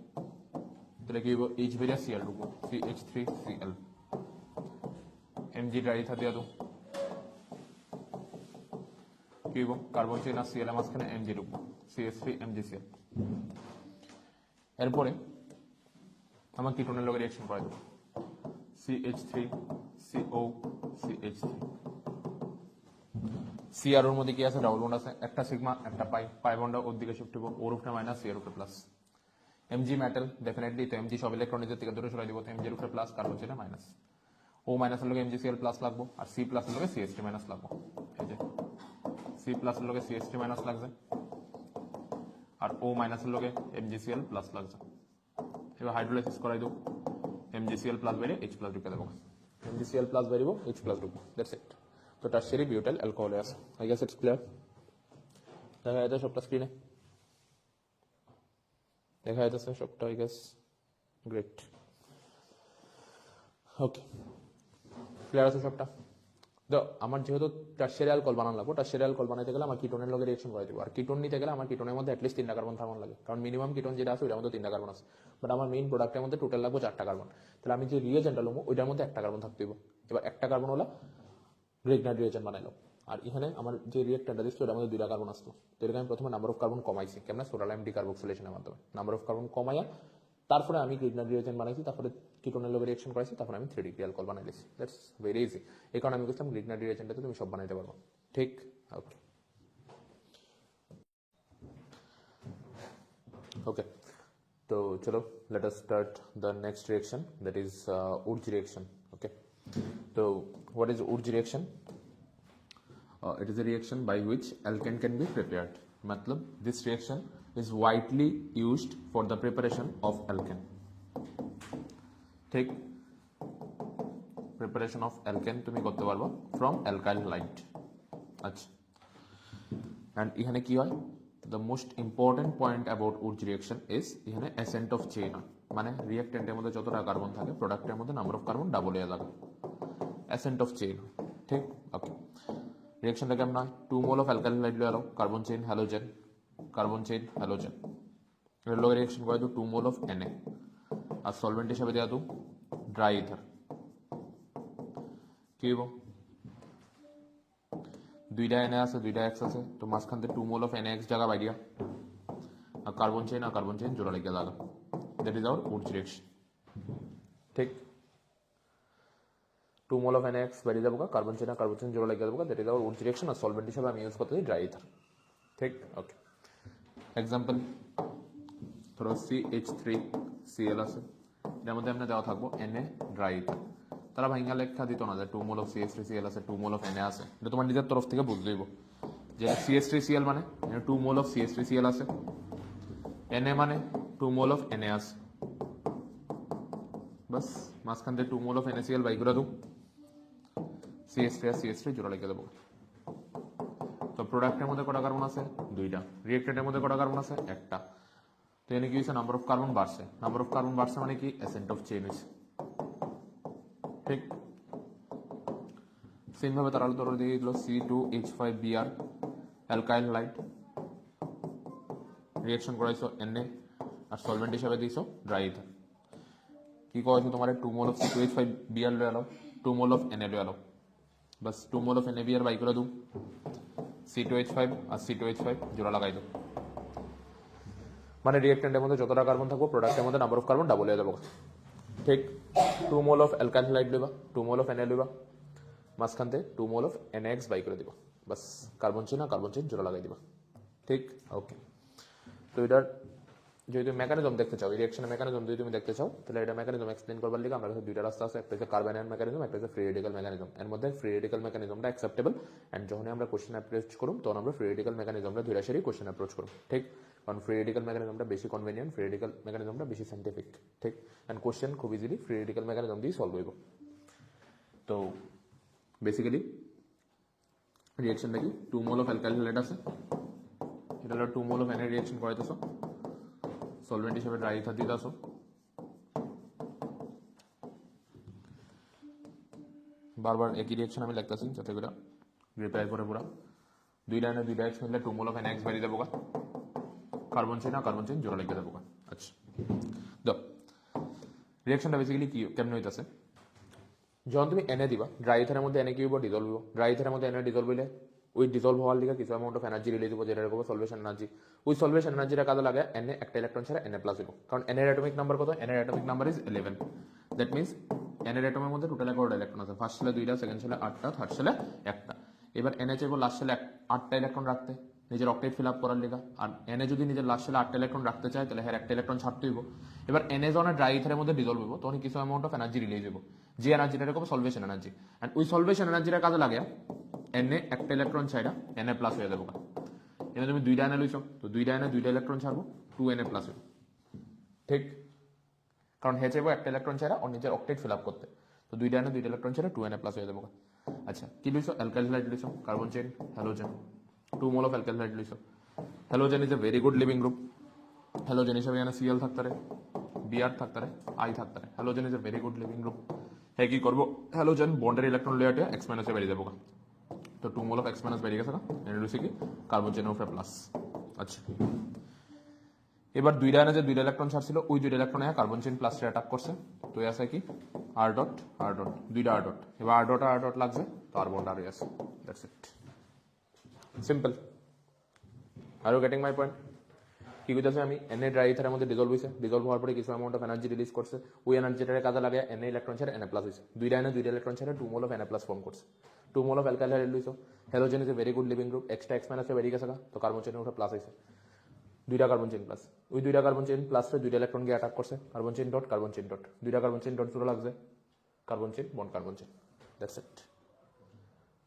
তাহলে কি হবো? H বেরিয়ে Cl2, CH3Cl। Mg dry ether দিয়ে দেবো, কি হবো? কার্বন চেইন আর Cl এর মাঝখানে Mg ঢুকবো, CH3MgCl। এরপরে আমার কিটোনের লগে রিঅ্যাকশন করে দেবো, CH3CO CH3। CR এর মধ্যে কি আছে? ডাবল বন্ড আছে, একটা সিগমা একটা পাই বন্ড ওর দিকে শিফট হবো, ওর উপরে মাইনাস, C এর উপরে প্লাস। Mg মেটাল ডেফিনেটলি, তো Mg সব ইলেকট্রন নিজের থেকে দূরে সরাই দিব, তো Mg এর উপরে প্লাস, কার্বন চেইনে মাইনাস। O মাইনাসের লগে MgCl প্লাস লাগবো, আর C প্লাস এর লগে CH3 মাইনাস লাগবো। এই যে C প্লাস এর লগে CH3 মাইনাস লাগছে, আর O মাইনাসের লগে MgCl প্লাস লাগছে। এবার হাইড্রোলাইসিস করাই দেবো, MgCl প্লাস বেরিয়ে H প্লাস ঢুকে দেবো, MgCl প্লাস বেরিয়ে H প্লাস ঢুকবো, দ্যাটস ইট। তো টার্সিয়ারি বিউটাইল অ্যালকোহলে আছে। I guess it's clear. দেখা যাচ্ছে সবটা স্ক্রিনে, দেখা যাচ্ছে সবটা, I guess. Great, okay, clear আছে সবটা। তো আমার যেহেতু টার্সিয়ারি অ্যালকোহল বানানো লাগবে, টার্সিয়ারি অ্যালকোহল বানাইতে গেলে আমার কিটোনের লগে রিঅ্যাকশন করে দেবো, আর কিটোন নিতে গেলে আমার কিটোনের মধ্যে অ্যাটলিস্ট 3টা কার্বন থার্মন লাগে, কারণ মিনিমাম কিটোন যেটা আছে ওইটার মধ্যে 3টা কার্বন আছে। বাট আমার মেইন প্রোডাক্টের মধ্যে টোটাল লাগবে 4টা কার্বন। তাহলে আমি যে রিয়েজেন্টটা নেবো ওইটার মধ্যে 1টা কার্বন থাকতে হবে। এবার 1টা কার্বন হলো গ্রিগনার রিয়েজেন্ট বানাইলো, আর এখানে আমার যে রিয়েক্টরটা দিচ্ছি ওটার মধ্যে 2টা কার্বন আসতো। তো এটাকে আমি প্রথমে নাম্বার অফ কার্বন কমাইছি, কেমন? সোডা লাইম ডিকার্বক্সিলেশনের মাধ্যমে নাম্বার অফ কার্বন কমাইয়া তারপরে আমি গ্রিগনার রিয়েজেন্ট বানাইছি, তারপরে কিটোনের লগে রিঅ্যাকশন করাইছি, তারপরে আমি 3 ডিগ্রি অ্যালকোহল বানাই দিয়েছি। That's very easy. এই কারণে আমি বলছিলাম গ্রিগনার রিয়েজেন্টটাতে তুমি সব বানাইতে পারবো, ঠিক। ওকে ওকে, তো চলো let us start the next reaction, that is Wurtz reaction. Okay, তো what is Wurtz reaction? It is a reaction by which alkane can be prepared. मतलब this reaction is widely used for the preparation of alkane. ঠিক, preparation of alkane তুমি করতে পারবো from alkyl halide. আচ্ছা, and এখানে কি হয়? The most important point about Urge reaction is এখানে ascent of chain হয়, মানে রিঅ্যাকট্যান্টের মধ্যে যতটা কার্বন থাকে প্রোডাক্টের মধ্যে নাম্বার অফ কার্বন ডাবল হয়ে যাবে, ascent of chain, ঠিক। ওকে, রিঅ্যাকশনটা কেমন হয়? 2 মোল অফ অ্যালকাইল হাইড লয়ে আলো, carbon chain halogen, carbon chain halogen, এর লগে রিঅ্যাকশন করে দো 2 মোল অফ Na, আর সলভেন্ট হিসাবে দেওয়া দো ড্রাই ইথার। কি হইব? 2টা Na আছে, 2টা X আছে, তো মাঝখান থেকে 2 মোল অফ NaX জায়গা বাইরিয়া, আর কার্বন চেইন জোড়া লেগে জায়গা। That is our Wurtz reaction, ঠিক। 2 মোল অফ NaX বেরিয়ে যাবো, কার্বন চেইন জোড়া লেগে যাবো, that is our Wurtz reaction. আর সলভেন্ট হিসাবে আমি ইউজ করতেছি ড্রাই ইথার, ঠিক। ওকে, এক্সাম্পল ধরো CH3Cl আছে, এর মধ্যে আমরা দেওয়া থাকবো Na ড্রাই ইথার। তারা ভাইঙ্গা লেখা দিত না যে 2 মোল অফ CH3Cl আছে, 2 মোল অফ Na আছে, এটা তোমার নিজের তরফ থেকে বুঝে দিব যে CH3Cl মানে 2 মোল অফ CH3Cl আছে, Na মানে 2 মোল অফ Na আছে, বাস মাঝখান থেকে 2 মোল অফ NaCl বাই করে দাও, CH3 আর CH3 জোড়া লেগে দেবো। তো প্রোডাক্টের মধ্যে কটা কার্বন আছে? 2টা। রিঅ্যাক্টেন্টের মধ্যে কটা কার্বন আছে? 1টা। তো এখানে কি হয়েছে? নাম্বার অফ কার্বন বাড়ছে, নাম্বার অফ কার্বন বাড়ছে মানে কি? অ্যাসেন্ট অফ চেইন হয়েছে, ঠিক। সেম ভাবে তারা ধরো দিয়ে দিল C2H5Br অ্যালকাইল হাইড, রিঅ্যাকশন করাইছো Na, আর সলভেন্ট হিসাবে দিছো ড্রাই ইথার কি কয়েছে তোমার 2 মোল অফ C2H5 বিআর লয়ে আলো 2 মোল অফ Na লয়ে আলো বাস 2 মোল অফ NaBr বাই করে দাও C2H5 আর C2H5 জোড়া লাগাই দাও মানে রিঅ্যাকট্যান্টের মধ্যে যতটা কার্বন থাকবো প্রোডাক্টের মধ্যে নাম্বার অফ কার্বন ডাবল হয়ে যাবে ঠিক 2 মোল অফ অ্যালকাইল হ্যালাইড লইবা 2 মোল অফ Na লইবা মাঝখানতে 2 মোল অফ NaX বাই করে দিবা বাস কার্বন চেন জোড়া লাগাই দিবা ঠিক ওকে তো এটার যদি তুমি মেকানিজম দেখতে চাও রিঅ্যাকশনের মেকানিজম যদি তুমি দেখতে চাও তাহলে এটা মেকানিজম এক্সপ্লেইন করবার লিগে আমার কাছে দুইটা রাস্তা আছে একটা হচ্ছে কার্বন আয়ন মেকানিজম একটা হচ্ছে ফ্রি রেডিক্যাল মেকানিজম এর মধ্যে ফ্রি রেডিক্যাল মেকানিজমটা অ্যাকসেপ্টেবল এন্ড যখন আমরা কোশ্চেন অ্যাপ্রোচ করব তখন আমরা ফ্রি রেডিক্যাল মেকানিজমটা ধরে সারি কোশ্চেন অ্যাপ্রোচ করব ঠিক কারণ ফ্রি রেডিক্যাল মেকানিজমটা বেশি কনভেনিয়েন্ট ফ্রি রেডিক্যাল মেকানিজমটা বেশি সাইন্টিফিক ঠিক এন্ড কোশ্চেন খুব ইজিলি ফ্রি রেডিক্যাল মেকানিজম দিয়ে সলভ হইব তো বেসিক্যালি রিঅ্যাকশনটা কি 2 মোল অফ অ্যালকাইল হ্যালাইড আছে এটা হলো 2 মোল অফ Na রিঅ্যাকশন করাইতেছো সলভেন্ট হিসেবে ড্রাই ইথার দিতে আসো বারবার একই রিঅ্যাকশন আমি লিখতেছি যাতে করে রিপ্লাই করে পুরা দুই লাইনে দুইটা এক্স মিললে 2 মোল অফ NaX বাড়ি দেবো কার্বন চেন জোড়া লিখে দেবো আচ্ছা দাও রিঅ্যাকশনটা বেসিক্যালি কি কেমন হইতাছে যখন তুমি Na দিবা ড্রাই ইথারের মধ্যে Na কি হইব ডিজলভ হইব ড্রাই ইথারের মধ্যে Na ডিজলভ হইলে ওই ডিজলভ হওয়ার লিগে কিছু অ্যামাউন্ট অফ এনার্জি রিলিজ হবো যেটা করবো সলভেশন এনার্জি ওই সলভেশন এনার্জিটা কাজে লাগে Na একটা ইলেকট্রন ছাড়া Na প্লাস হইব কারণ Na এর অ্যাটমিক নাম্বার কত Na এর atomic number is 11 that means Na এর অ্যাটমের মধ্যে টোটাল 11টা ইলেকট্রন আছে ফার্স্ট সেলে 2টা সেকেন্ড সেলে 8টা থার্ড সেলে 1টা এবার Na চাইবো লাস্ট সেলে 8টা ইলেকট্রন রাখতে নিজের অক্টেট ফিল আপ করার লিগা আর Na যদি নিজের লাস্ট সেলে 8টা ইলেকট্রন রাখতে চায় তাহলে হ্যাঁ একটা ইলেকট্রন ছাড়তে হইব এবার Na যখন ড্রাই ইথারের মধ্যে ডিজলভ হইব তখন কিছু অ্যামাউন্ট অফ এনার্জি রিলিজ হইব যে এনার্জিটা করবো সলভেশন এনার্জি এন্ড ওই সলভেশন এনার্জিটা কাজে লাগে Na একটা ইলেকট্রন ছাড়া Na প্লাস হয়ে যাবো এখানে তুমি দুইটা Na লইছো তো দুইটা Na দুইটা ইলেকট্রন ছাড়বো 2Na প্লাস হইব ঠিক কারণ হে চাইবো একটা ইলেকট্রন ছাড়া ওর নিজের অক্টেট ফিল আপ করতে তো দুইটা Na দুইটা ইলেকট্রন ছাড়া 2Na প্লাস হয়ে যাবো আচ্ছা কি লইছো অ্যালকাইল হ্যালাইড লইছো carbon chain halogen 2 mole of alkyl halide লইছো halogen is a very good leaving group halogen হিসেবে এখানে Cl থাকতে পারে Br থাকতে পারে I থাকতে পারে halogen is a very good leaving group হ্যাঁ কি করবো হ্যালোজেন বন্ডের ইলেকট্রন লেয়ারটা X মাইনাসে বেরিয়ে যাবো তো 2 মোল অফ X মাইনাস বেরিয়ে গেছে না এনএলসি কি কার্বন চেন অফ প্লাস আচ্ছা এবার দুইটা Na যে দুইটা ইলেকট্রন ছাড়ছিল ওই দুইটা ইলেকট্রনে কার্বন চেন প্লাস অ্যাটাক করছে তো এই আছে কি R ডট দুইটা R ডট এবার R ডট লাগছে তো আর বন্ড আর আছে that's it simple are you getting my point কি কইতাছে আমি Na ড্রাই ইথারের মধ্যে ডিজলভ হইছে ডিজলভ হওয়ার পরে কিছু অ্যামাউন্ট অফ এনার্জি রিলিজ করছে ওই এনার্জিটারে কাজে লাগে Na ইলেকট্রন ছাড়া Na প্লাস হইছে দুইটা Na দুইটা ইলেকট্রন ছাড়া 2 mole of Na plus form করছে 2 মোল অফ অ্যালকাইল হ্যালাইড লইছো halogen is a very good leaving group extra X মাইনাসে বেরিয়ে গেছে তো কার্বন চেনের উপরে প্লাস হইছে দুইটা কার্বন চেন প্লাস ওই দুইটা কার্বন চেন প্লাসে দুইটা ইলেকট্রন গিয়ে অ্যাটাক করছে কার্বন চেন ডট দুইটা কার্বন চেন ডট জোড়া লাগছে কার্বন চেন দ্যাটস ইট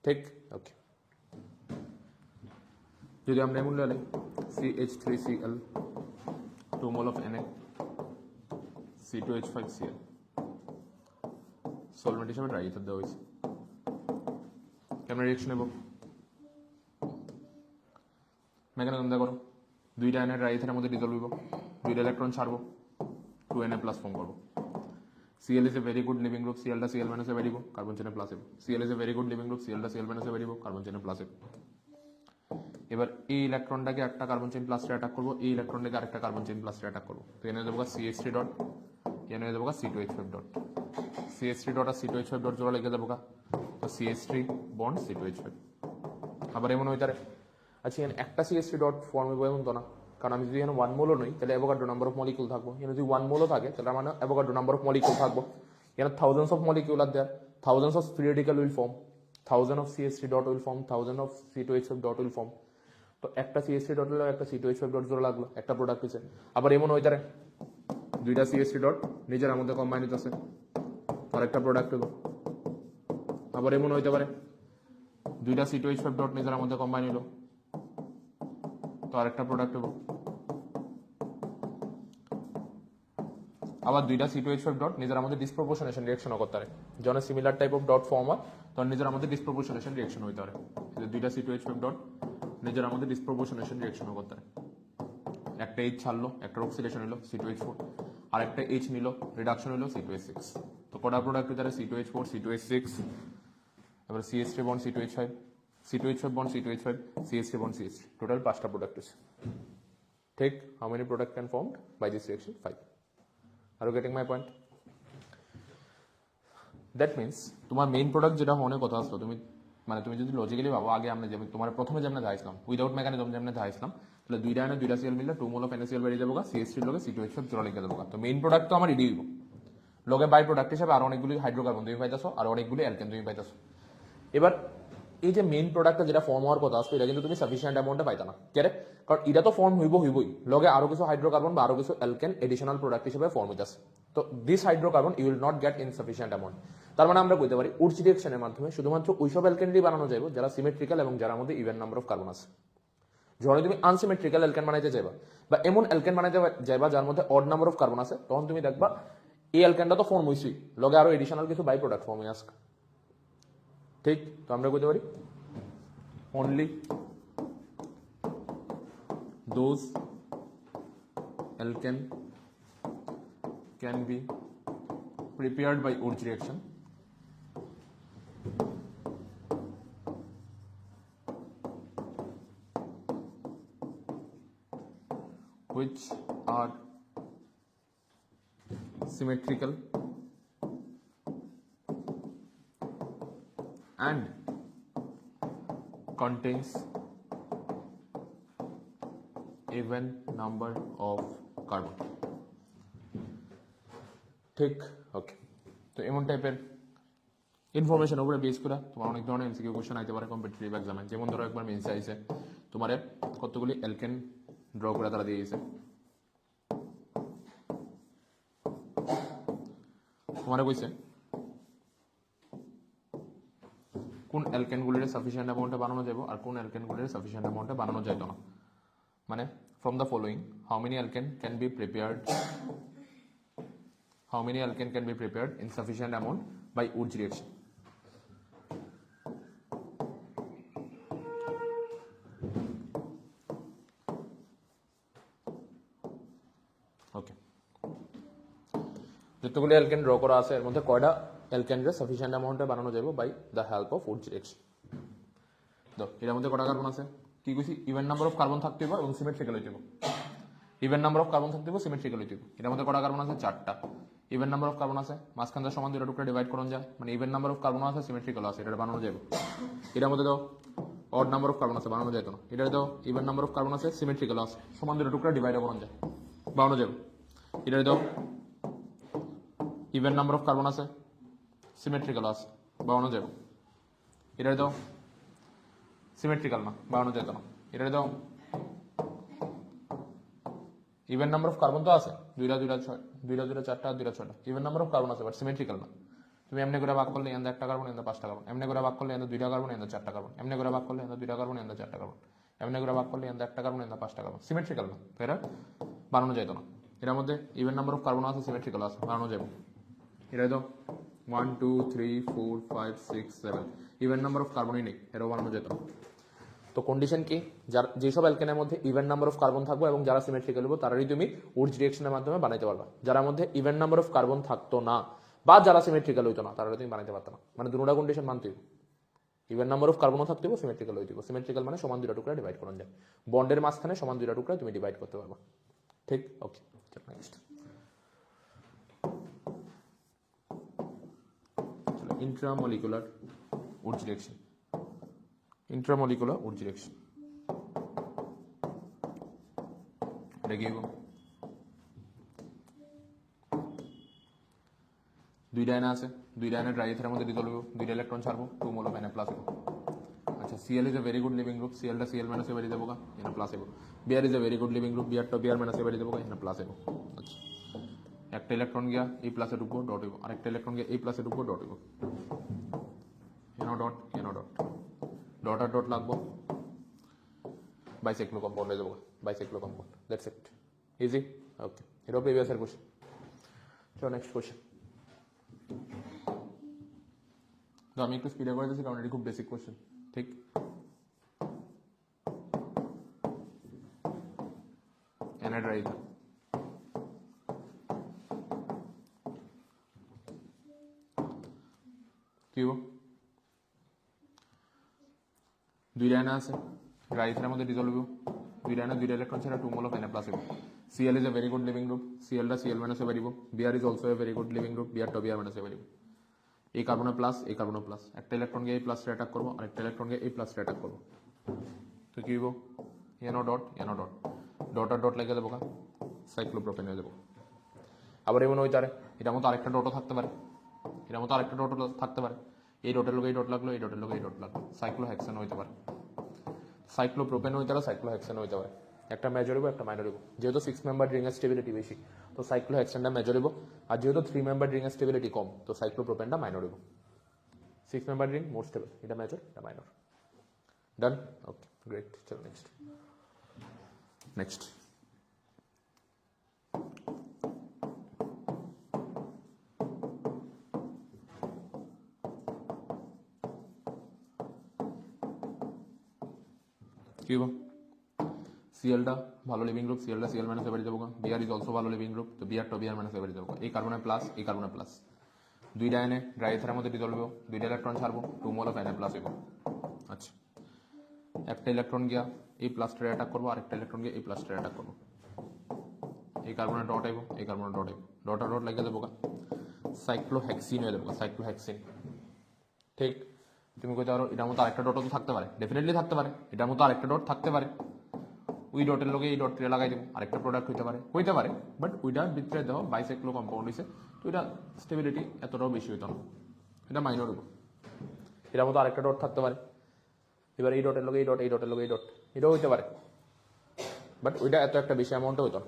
ঠিক ওকে যদি আমরা এমন লই CH3Cl 2 mole of Na C2H5Cl solvent হিসেবে ড্রাই ইথার দেওয়া হয়েছে কেমন রিঅ্যাকশন নেব মেকানিজম দেখো দুইটা Na ড্রাই ইথারের মধ্যে ডিজলভ হইব দুইটা ইলেকট্রন ছাড়বো 2Na প্লাস ফর্ম করবো Cl is a very good living group Cl টা Cl মাইনাসে বেরিয়ে কার্বন চেনে প্লাস হইব Cl is a very good living group Cl টা Cl মাইনাসে বেরিয়ে কার্বন চেনে প্লাস হইব এবার এই ইলেকট্রনটাকে একটা কার্বন চেন প্লাসে অ্যাটাক করবো এই ইলেকট্রনটাকে আরেকটা কার্বন চেন প্লাসে অ্যাটাক করবো তো এনে দেবো CH3 ডট এনে দেবো C2H5 ডট CH3 ডট আর C2H5 ডট জোড়া লেগে দেবো তো CH3 বন্ড C2H5 আবার এমন হইতারে আচ্ছা এখানে একটা CH3 ডট ফর্ম হইব এমন তো না কারণ আমি যদি এখানে 1 মোলও নই তাহলে অ্যাভোগাড্রো নাম্বার অফ মলিকিউল থাকবো এখানে যদি 1 মোলও থাকে তাহলে মানে অ্যাভোগাড্রো নাম্বার অফ মলিকিউল থাকবো এখানে থাউজেন্ডস অফ মলিকিউল আর there thousands of free radical will form 1000 of CH3 dot will form 1000 of C2H5 dot will form তো একটা CH3 ডট হলো একটা C2H5 ডট জোড়া লাগলো একটা প্রোডাক্ট হইছে আবার এমন হইতারে দুইটা CH3 ডট নিজের মধ্যে কম্বাইন হইতাছে আর একটা প্রোডাক্ট হলো আবার এমন হইতে পারে দুইটা C2H5 ডট নিজের মধ্যে কম্বাইন হলো তো আরেকটা প্রোডাক্ট হলো আবার দুইটা C2H5 ডট নিজের মধ্যে ডিসপ্রপোর্শনেশন রিঅ্যাকশন করতে পারে যখন similar type of dot form হয় তখন নিজের মধ্যে ডিসপ্রপোর্শনেশন রিঅ্যাকশন হইতে পারে দুইটা C2H5 ডট নিজের মধ্যে ডিসপ্রপোর্শনেশন রিঅ্যাকশন করতে পারে একটা H ছাড়লো একটা অক্সিডেশন হলো C2H4 আর একটা H নিল রিডাকশন হলো C2H6 তো কটা প্রোডাক্ট হইতে পারে C2H4 C2H6 এবার CH3 bond C2H5 bond C2H5 CH3 bond CH3 total 5টা প্রোডাক্ট আছে ঠিক how many product can formed by this reaction 5 are you getting my point that means তোমার মেইন প্রোডাক্ট যেটা হওয়ার কথা আসলো তুমি মানে তুমি যদি লজিক্যালি ভাবো আগে আমরা যেমন তোমার প্রথমে যেমন দেখাইছিলাম উইদাউট মেকানিজম যেমন দেখাইছিলাম তাহলে দুইটা আয়নে দুইটা সিএল মিললে 2 মোল অফ NaCl বেরিয়ে যাবো CH3 লগে C2H4 জোড়া লিখে দেবো তো মেইন প্রোডাক্ট তো আমার রেডি হইব লগে বাই প্রোডাক্ট হিসেবে আর অনেকগুলি হাইড্রোকার্বন তুমি পাইতেছো আর অনেকগুলি অ্যালকেন তুমি পাইতেছো এবার এই যে মেইন প্রোডাক্টটা যেটা ফর্ম হওয়ার কথা আসবে এটা কিন্তু তুমি সাফিসিয়েন্ট অ্যামাউন্টে পাইতা না কেরে কারণ এটা তো ফর্ম হইবই লগে আরো কিছু হাইড্রোকার্বন বা আরো কিছু অ্যালকেন এডিশনাল প্রোডাক্ট হিসেবে ফর্ম হইতাছে তো this hydrocarbon you will not get in sufficient amount তার মানে আমরা কইতে পারি উডস রিঅ্যাকশনের মাধ্যমে শুধুমাত্র ওইসব অ্যালকেনই বানানো যাবে যারা সিমেট্রিক্যাল এবং যার মধ্যে ইভেন নাম্বার অফ কার্বন আছে যখন তুমি আনসিমেট্রিক্যাল অ্যালকেন বানাইতে যাবা বা এমন অ্যালকেন বানাইতে যাবা যার মধ্যে অড নাম্বার অফ কার্বন আছে তখন তুমি দেখবা এই অ্যালকেনটা তো ফর্ম হইছি লগে আরো এডিশনাল কিছু বাই প্রোডাক্ট ফর্ম হয়ে আসবে ঠিক তো আমরা কইতে পারি only those alkane can be prepared by Urge reaction which are symmetrical and contains even number of carbon ঠিক ওকে তো এমন টাইপের ইনফরমেশন উপরে বেস করে তোমার অনেক ধরনের এমসিকিউ কোশ্চেন আইতে পারে কম্পিটিটিভ এক্সামে যেমন ধরো একবার মেন্সে আইছে তোমার কতগুলি অ্যালকেন ড্র করে তারা দিয়ে দিয়েছে তোমার কইছে কোন অ্যালকেনগুলির সাফিসিয়েন্ট অ্যামাউন্টে বানানো যাবে আর কোন অ্যালকেনগুলির সাফিসিয়েন্ট অ্যামাউন্টে বানানো যাইতো না মানে from the following how many alkane can be prepared in sufficient amount by Wurtz reaction okay যতগুলি অ্যালকেন ড্র করা আছে এর মধ্যে কয়টা অ্যালকেনকে সাফিসিয়েন্ট অ্যামাউন্টে বানানো যাবে by the help of Wurtz reaction তো এর মধ্যে কয়টা কার্বন আছে কি কইছি ইভেন নাম্বার অফ কার্বন থাকতে হবে এবং সিমেট্রিক্যাল হইতে হবে ইভেন নাম্বার অফ কার্বন থাকতে হবে সিমেট্রিক্যাল হইতে হবে এর মধ্যে কয়টা কার্বন আছে 4টা ইভেন নাম্বার অফ কার্বন আছে মাঝখান দিয়ে সমান দুটো টুকরা ডিভাইড করুন যায় মানে ইভেন নাম্বার অফ কার্বন আছে সিমেট্রিক্যাল আছে এটা বানানো যাবে এর মধ্যে দাও অড নাম্বার অফ কার্বন আছে বানানো যায় না এটা দাও ইভেন নাম্বার অফ কার্বন আছে সিমেট্রিক্যাল আছে সমান দুটো টুকরা ডিভাইড করুন যায় বানানো যাবে এটা দাও ইভেন নাম্বার অফ কার্বন আছে সিমেট্রিক্যাল আছে বানানো যাবে এটা দাও সিমেট্রিক্যাল না বানানো যেত না এটা দাও ইভেন নাম্বার অফ কার্বন তো আছে দুইটা 4টা 6টা ইভেন নাম্বার অফ কার্বন আছে বাট সিমেট্রিক্যাল না তুমি এমনি করে ভাগ করলে এন্ড একটা কার্বন এন্ড 5টা কার্বন এমনি করে ভাগ করলে এন্ড 2টা কার্বন এন্ড 4টা কার্বন এমনি করে ভাগ করলে এন্ড 2টা কার্বন এন্ড 4টা কার্বন এমনি করে ভাগ করলে এন্ড একটা কার্বন এন্ড 5টা কার্বন সিমেট্রিক্যাল না এরা বানানো যেত না এর মধ্যে ইভেন নাম্বার অফ কার্বন আছে সিমেট্রিক্যাল আছে বানানো যাবে এটা দাও 1 2 3 4 5 6 7 ইভেন নাম্বার অফ কার্বনই নেই এরাও বানানো যেত না তো কন্ডিশন কি যার যেসব অ্যালকেনের মধ্যে ইভেন নাম্বার অফ কার্বন থাকবে এবং যারা সিমেট্রিক্যাল হবে তারাই তুমি উডস রিঅ্যাকশনের মাধ্যমে বানাইতে পারবা যার মধ্যে ইভেন নাম্বার অফ কার্বন থাকতো না বা যারা সিমেট্রিক্যাল হইতো না তারা তুমি বানাইতে পারতো না মানে দুটোটা কন্ডিশন মানতে ইভেন নাম্বার অফ কার্বনও থাকতে হবে সিমেট্রিক্যাল হইতে হবে সিমেট্রিক্যাল মানে সমান দুটো টুকরা ডিভাইড করা যায় বন্ডের মাঝখানে সমান দুটো টুকরা তুমি ডিভাইড করতে পারবা ঠিক ওকে চলো নেক্সট intramolecular Wurtz reaction এটা কি দুইটা আয়না আছে দুইটা আয়না ড্রাই ইথারের মধ্যে দিতে হলো দুইটা ইলেকট্রন ছাড়বো 2 মোল অফ Na প্লাস হবে আচ্ছা Cl is a very good living group Cl টা Cl মাইনাসে বেরিয়ে যাবো এখানে প্লাস হবে Br is a very good living group Br টা Br মাইনাসে বেরিয়ে যাবো এখানে প্লাস হবে আচ্ছা একটা ইলেকট্রন গিয়া এই প্লাসের উপর ডট হইব আরেকটা ইলেকট্রন গিয়া এই প্লাসের উপর ডট হইব ডট ডট আর ডট লাগবো বাইসাইক্লো কম্পাউন্ড হয়ে যাবো bicyclo compound that's it easy okay এটা প্রিভিয়াস এর কোশ্চেন চলো নেক্সট কোশ্চেন তো আমি একটু স্পিডে করে দিচ্ছি কারণ এটা খুব বেসিক কোশ্চেন ঠিক অ্যানাড্রাইড কি দুইটা আয়না আছে ড্রাই ইথারের মধ্যে ডিজলভ দুইটা এনে দুইটা ইলেকট্রন ছাড়া 2 mole of Na plus Cl is a very good living group, Cl টা Cl মাইনাসে বেরিব, Br is also a very good living group, Br টা Br মাইনাসে বেরিব। এই কার্বনে প্লাস এই কার্বনে প্লাস, একটা ইলেকট্রনকে এই প্লাস অ্যাটাক করব আর একটা ইলেকট্রনকে এই প্লাস অ্যাটাক করব, তো কি হইব NO dot NO dot dot আর ডট লাগিয়ে দেবো সাইক্লোপ্রোপেন হয়ে যাবো। আবার এমন হইতে পারে এটার মতো আরেকটা ডটও থাকতে পারে, এটার মতো আরেকটা ডটও থাকতে পারে, এই ডটের লোক এই ডট লাগলো, এই ডটের লোক এই ডট লাগলো, সাইক্লোহেক্সেন হইতে পারে, সাইক্লোপ্রোপেন হইতে পারে, সাইক্লোহেক্সেন হইতে পারে। একটা মেজর হইব একটা মাইনর হইব। যেহেতু 6 মেম্বার রিং এর স্টেবিলিটি বেশি তো সাইক্লোহেক্সেনটা মেজর হইব, আর যেহেতু 3 মেম্বার রিং এর স্টেবিলিটি কম তো সাইক্লোপ্রোপেনটা মাইনর হইব। 6 মেম্বার রিং মোর স্টেবল, এটা মেজর এটা মাইনর। ডান, ওকে গ্রেট। চলো নেক্সট নেক্সট কি হইব? সিএলটা ভালো লিভিং গ্রুপ, সিএলটা সিএল মাইনাসে বেরিয়ে যাবো। বিআর ইজ অলসো ভালো লিভিং গ্রুপ, তো বিআর টো বিআর মাইনাসে বেরিয়ে যাবো। এই কার্বনে প্লাস এই কার্বনে প্লাস, দুইটা এনে ড্রাই ইথারের মধ্যে ডিজলভ হইব, দুইটা ইলেকট্রন ছাড়বো, 2 মোল অফ Na প্লাস হইব। আচ্ছা, একটা ইলেকট্রন গিয়া এই প্লাসটারে অ্যাটাক করবো, আরেকটা ইলেকট্রন গিয়ে এই প্লাসটারে অ্যাটাক করবো। এই কার্বনে ডট আইব, এই কার্বনে ডট আইব, ডট আর ডট লাগিয়ে দেবো সাইক্লোহেক্সিন হয়ে যাবো, সাইক্লোহেক্সিন। ঠিক, তুমি কইতে পারো এটার মতো আরেকটা ডটও তো থাকতে পারে, ডেফিনেটলি থাকতে পারে, এটার মতো আরেকটা ডট থাকতে পারে, ওই ডটের লোকে এই ডটটা লাগাই দেবো, আরেকটা প্রোডাক্ট হইতে পারে, বাট ওইটার ভিতরে দেখো বাইসাইক্লো কম্পাউন্ড হয়েছে, তো এটা স্টেবিলিটি এতটাও বেশি হইতো না, এটা মাইনর হইব। এটার মতো আরেকটা ডট থাকতে পারে, এবার এই ডটের লোকে এই ডট, এই ডটের লোকে এই ডট, এটাও হইতে পারে, বাট ওইটা এত একটা বেশি অ্যামাউন্টে হইতো না,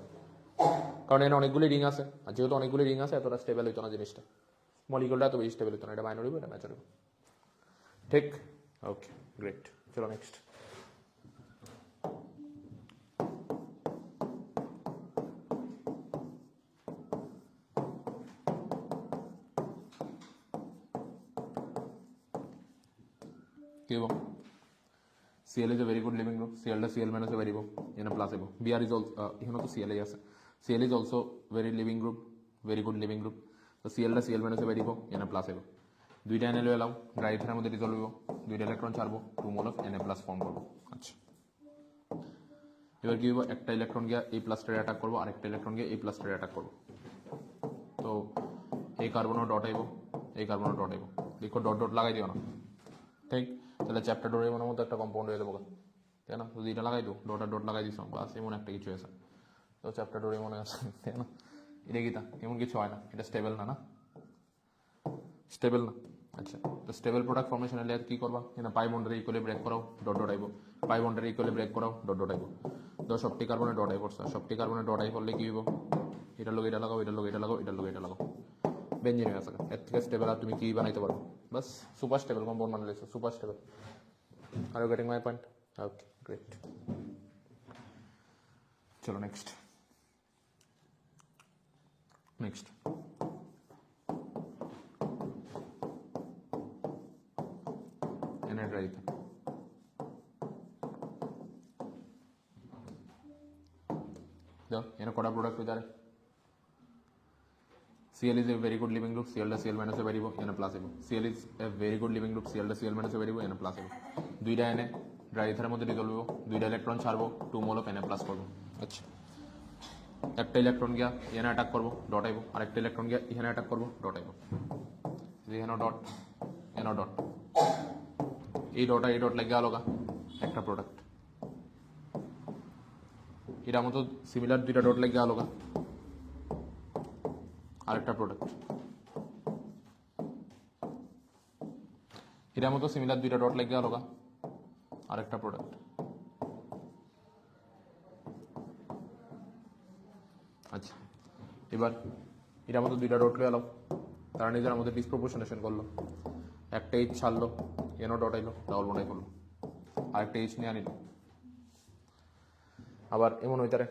কারণ এখানে অনেকগুলি রিং আছে, আর যেহেতু অনেকগুলি রিং আছে এতটা স্টেবল হইতো না জিনিসটা, মলিকুলটা এত বেশি স্টেবল হইতো না, এটা মাইনর হইব, এটা ম্যাচর হইব। ঠিক, ওকে গ্রেট। চলো নেক্সট কি হইব? Cl is a very good living group, Cl টা Cl মাইনাসে বেরিব, Na প্লাস হইব। Br is also এখানে তো Cl আছে, Cl is also very living group, very good living group, তো Cl টা Cl মাইনাসে বেরিব, Na প্লাস হইব। দুইটা Na লয়ে এলাও, ড্রাই ইথারের মধ্যে ডিজলভ হইব, দুইটা ইলেকট্রন ছাড়বো, 2 mole of Na plus form করব। আচ্ছা, এবার কি হইব? একটা ইলেকট্রন গিয়া এই প্লাসটারে অ্যাটাক করবো, আরেকটা ইলেকট্রন গিয়ে এই প্লাসটারে অ্যাটাক করবো, তো এই কার্বনও ডট আইব, এই কার্বনও ডট আইব, দেখো ডট ডট লাগাই দিও না। ঠিক, তাহলে চ্যাপ্টার ডোরেমনের মতো একটা কম্পাউন্ড হয়ে যাবো, তাই না? যদি এটা লাগাই দো, ডট আর ডট লাগাই দিস, বাস এমন একটা কিছু আছে, তো চ্যাপ্টার ডোরেমনে আছে, তাই না? এটা কি তা এমন কিছু হয় না, এটা স্টেবল না, না স্টেবল না। আচ্ছা, তো স্টেবল প্রোডাক্ট ফর্মেশনের লেয়ার কি করবা? এখানে পাই বন্ডারে ইকুয়ালি ব্রেক করাও, ডট ডট আইব, পাই বন্ডারে ইকুয়ালি ব্রেক করাও, ডট ডট আইব, তো সবটি কার্বনে ডট আই পড়ছে, সবটি কার্বনে ডট আই পড়লে কি হইব? এটার লোক এটা লাগাও, এটার লোক এটা লাগাও, এটার লোক এটা লাগাও, বেঞ্জিন হয়ে আছে। এর থেকে স্টেবল আর তুমি কি বানাইতে পারো? বাস সুপার স্টেবল কম্পাউন্ড বানাই দিয়েছো, super stable. Are you getting my point? Okay, great. চলো নেক্সট নেক্সট এনাড্রাইভ। দেখো এখানে কটা প্রোডাক্ট হয়ে যায়? Cl is a very good living group, Cl টা Cl মাইনাসে বেরিব, Na প্লাস হইব। Cl is a very good living group, Cl টা Cl মাইনাসে বেরিব, Na প্লাস হইব। দুইটা এনে ড্রাই ইথারের মধ্যে ডিজলভ হইব, দুইটা ইলেকট্রন ছাড়বো, 2 মোল অফ Na প্লাস করব। আচ্ছা, একটা ইলেকট্রন গিয়া এখানে অ্যাটাক করব, ডট আইব, আরেকটা ইলেকট্রন গিয়া এখানে অ্যাটাক করব, ডট আইব, এখানে ডট এখানে ডট, এই ডট আর এই ডট লাগে আলাদা একটা প্রোডাক্ট, এটার মতো সিমিলার দুইটা ডট লাগে আলাদা আরেকটা প্রোডাক্ট, এটার মতো সিমিলার দুইটা ডট লাগে আলাদা আরেকটা প্রোডাক্ট। আচ্ছা, এবার এটার মতো দুইটা ডট লয়ে এলো, তারা নিজের মধ্যে ডিসপ্রপোর্শনেশন করলো, একটা এইচ ছাড়লো, এনও ডট আইলো, ডাবল বন্ড করলো, আরেকটা এইচ নিয়ে আনিল। আবার এমন হইতারে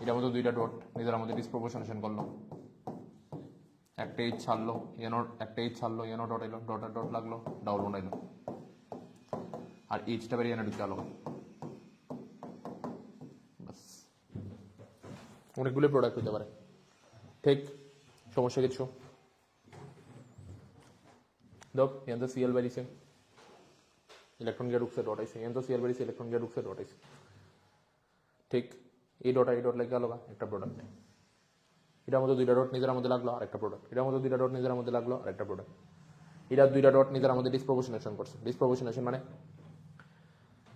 এটার মধ্যে দুইটা ডট নিজের মধ্যে ডিসপ্রপোর্শনেশন করলো, একটা এইচ ছাড়লো, এনও একটা এইচ ছাড়লো, এনও ডট আইলো, ডট আর ডট লাগলো, ডাবল বন্ড আইলো, আর এইচটা বেরিয়ে এনে ঢুকতে আলো। বাস অনেকগুলো প্রোডাক্ট হতে পারে। ঠিক, সমস্যা কিছু? দেখ এখান তো সিএল বেরিয়েছে, ইলেকট্রন গিয়ে ঢুকছে, ডট আইছে, এখান তো সিএল বেরিয়েছে, ইলেকট্রন গিয়ে ঢুকছে, ডট আইছে। ঠিক এই ডট আর এই ডট লেগে গেল একটা প্রোডাক্ট, এটার মধ্যে দুইটা ডট নিজের মধ্যে লাগলো আর একটা প্রোডাক্ট, এটার মধ্যে দুইটা ডট নিজের মধ্যে লাগলো আর একটা প্রোডাক্ট, এটা দুইটা ডট নিজের মধ্যে ডিসপ্রপোর্শনেশন করছে। ডিসপ্রপোর্শনেশন মানে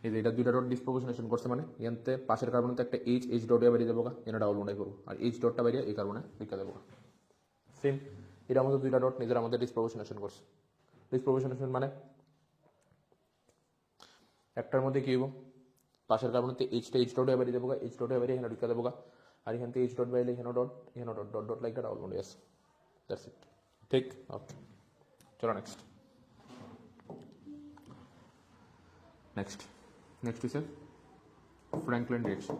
এই যে এটা দুইটা ডট ডিসপ্রপোর্শনেশন করছে মানে এনতে পাশের কার্বনে একটা এইচ ডটে বেরিয়ে যাবো, এনে ডাবল বন্ডাই করবো, আর এইচ ডটটা বেরিয়ে এই কার্বনে লিখে দেবো। সেম এটার মধ্যে দুইটা ডট নিজের মধ্যে ডিসপ্রপোর্শনেশন করছে। ডিসপ্রপোর্শনেশন মানে একটার মধ্যে কি হইব, পাশের কার্বনেতে এইচ ডটে বেরিয়ে যাবো, এইচ ডটে বেরিয়ে এখানে লিখে দেবো, আর এখান থেকে এইচ ডট বাইলে এখানে dot dot dot like double বন্ডে আছে। That's it. ঠিক, ওকে, চলো নেক্সট। নেক্সট হচ্ছে ফ্র্যাঙ্কলিন রিঅ্যাকশন।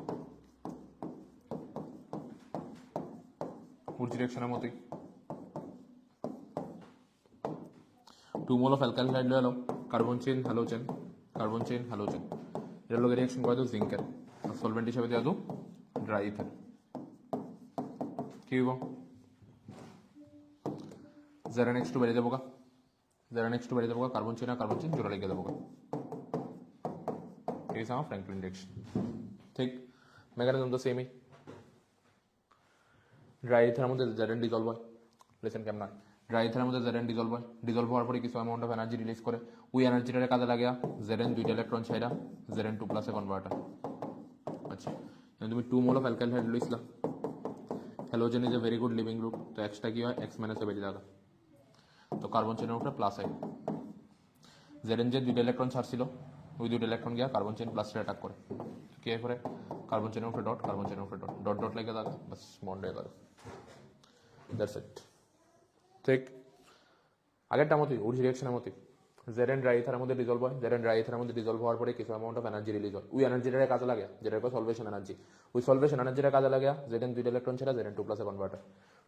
উর্জি রিঅ্যাকশনের মতোই 2 মোল অফ অ্যালকাইল হাইড লয়ে carbon chain halogen, carbon chain halogen, এর লগে রিঅ্যাকশন করে দাও জিঙ্কের, আর সলভেন্ট হিসেবে দেওয়া দাও ড্রাই ইথার। কি হইব, ZnH2 বেরিয়ে যাবো, ZnH2 বেরিয়ে যাবো, কার্বন চেইন আর কার্বন চেইন জোড়া লেগে যাবো। এই আমার ফ্র্যাঙ্কলিন রিঅ্যাকশন। ঠিক, মেকানিজম তো সেমই। ড্রাই ইথারের মধ্যে Zn ডিজলভ হয়, লিসেন কেমন হয়, ড্রাই ইথারের মধ্যে Zn ডিজলভ হয়, ডিজলভ হওয়ার পরে কিছু অ্যামাউন্ট অফ এনার্জি রিলিজ করে, ওই এনার্জিটারে কাজে লাগে Zn দুইটা ইলেকট্রন ছাইরা Zn2 প্লাসে কনভার্ট হয়। আচ্ছা, তুমি 2 মোল অফ অ্যালকাইল হাইড লইছিলা, halogen is a very good leaving group, তো এক্সটা কি হয় এক্স মাইনাসে বেরিয়ে যাবে, তো কার্বন চেইনের উপরে প্লাস হয়। Zn যে দুইটা ইলেকট্রন ছাড়ছিল, ওই দুইটা ইলেকট্রন গিয়া কার্বন চেইন প্লাসে অ্যাটাক করে, কি করে কার্বন চেইনের উপরে ডট, কার্বন চেইনের উপরে ডট, ডট ডট লেগে যাবে, বাস বন্ড হয়ে যাবে। That's it. ঠিক, আগেরটা মতোই উর্জি রিঅ্যাকশনের মতোই, Zn ড্রাই ইথারের মধ্যে ডিজলভ হয়, Zn ড্রাই ইথারের মধ্যে ডিজলভ হওয়ার পরে কিছু অ্যামাউন্ট অফ এনার্জি রিলিজ হয়, ওই এনার্জিটারে কাজে লাগে যেটা সলভেশন এনার্জি, ওই সলভেশন এনার্জিটা কাজে লাগে Zn দুইটা ইলেকট্রন ছাড়া Zn2 প্লাসে কনভার্ট হয়।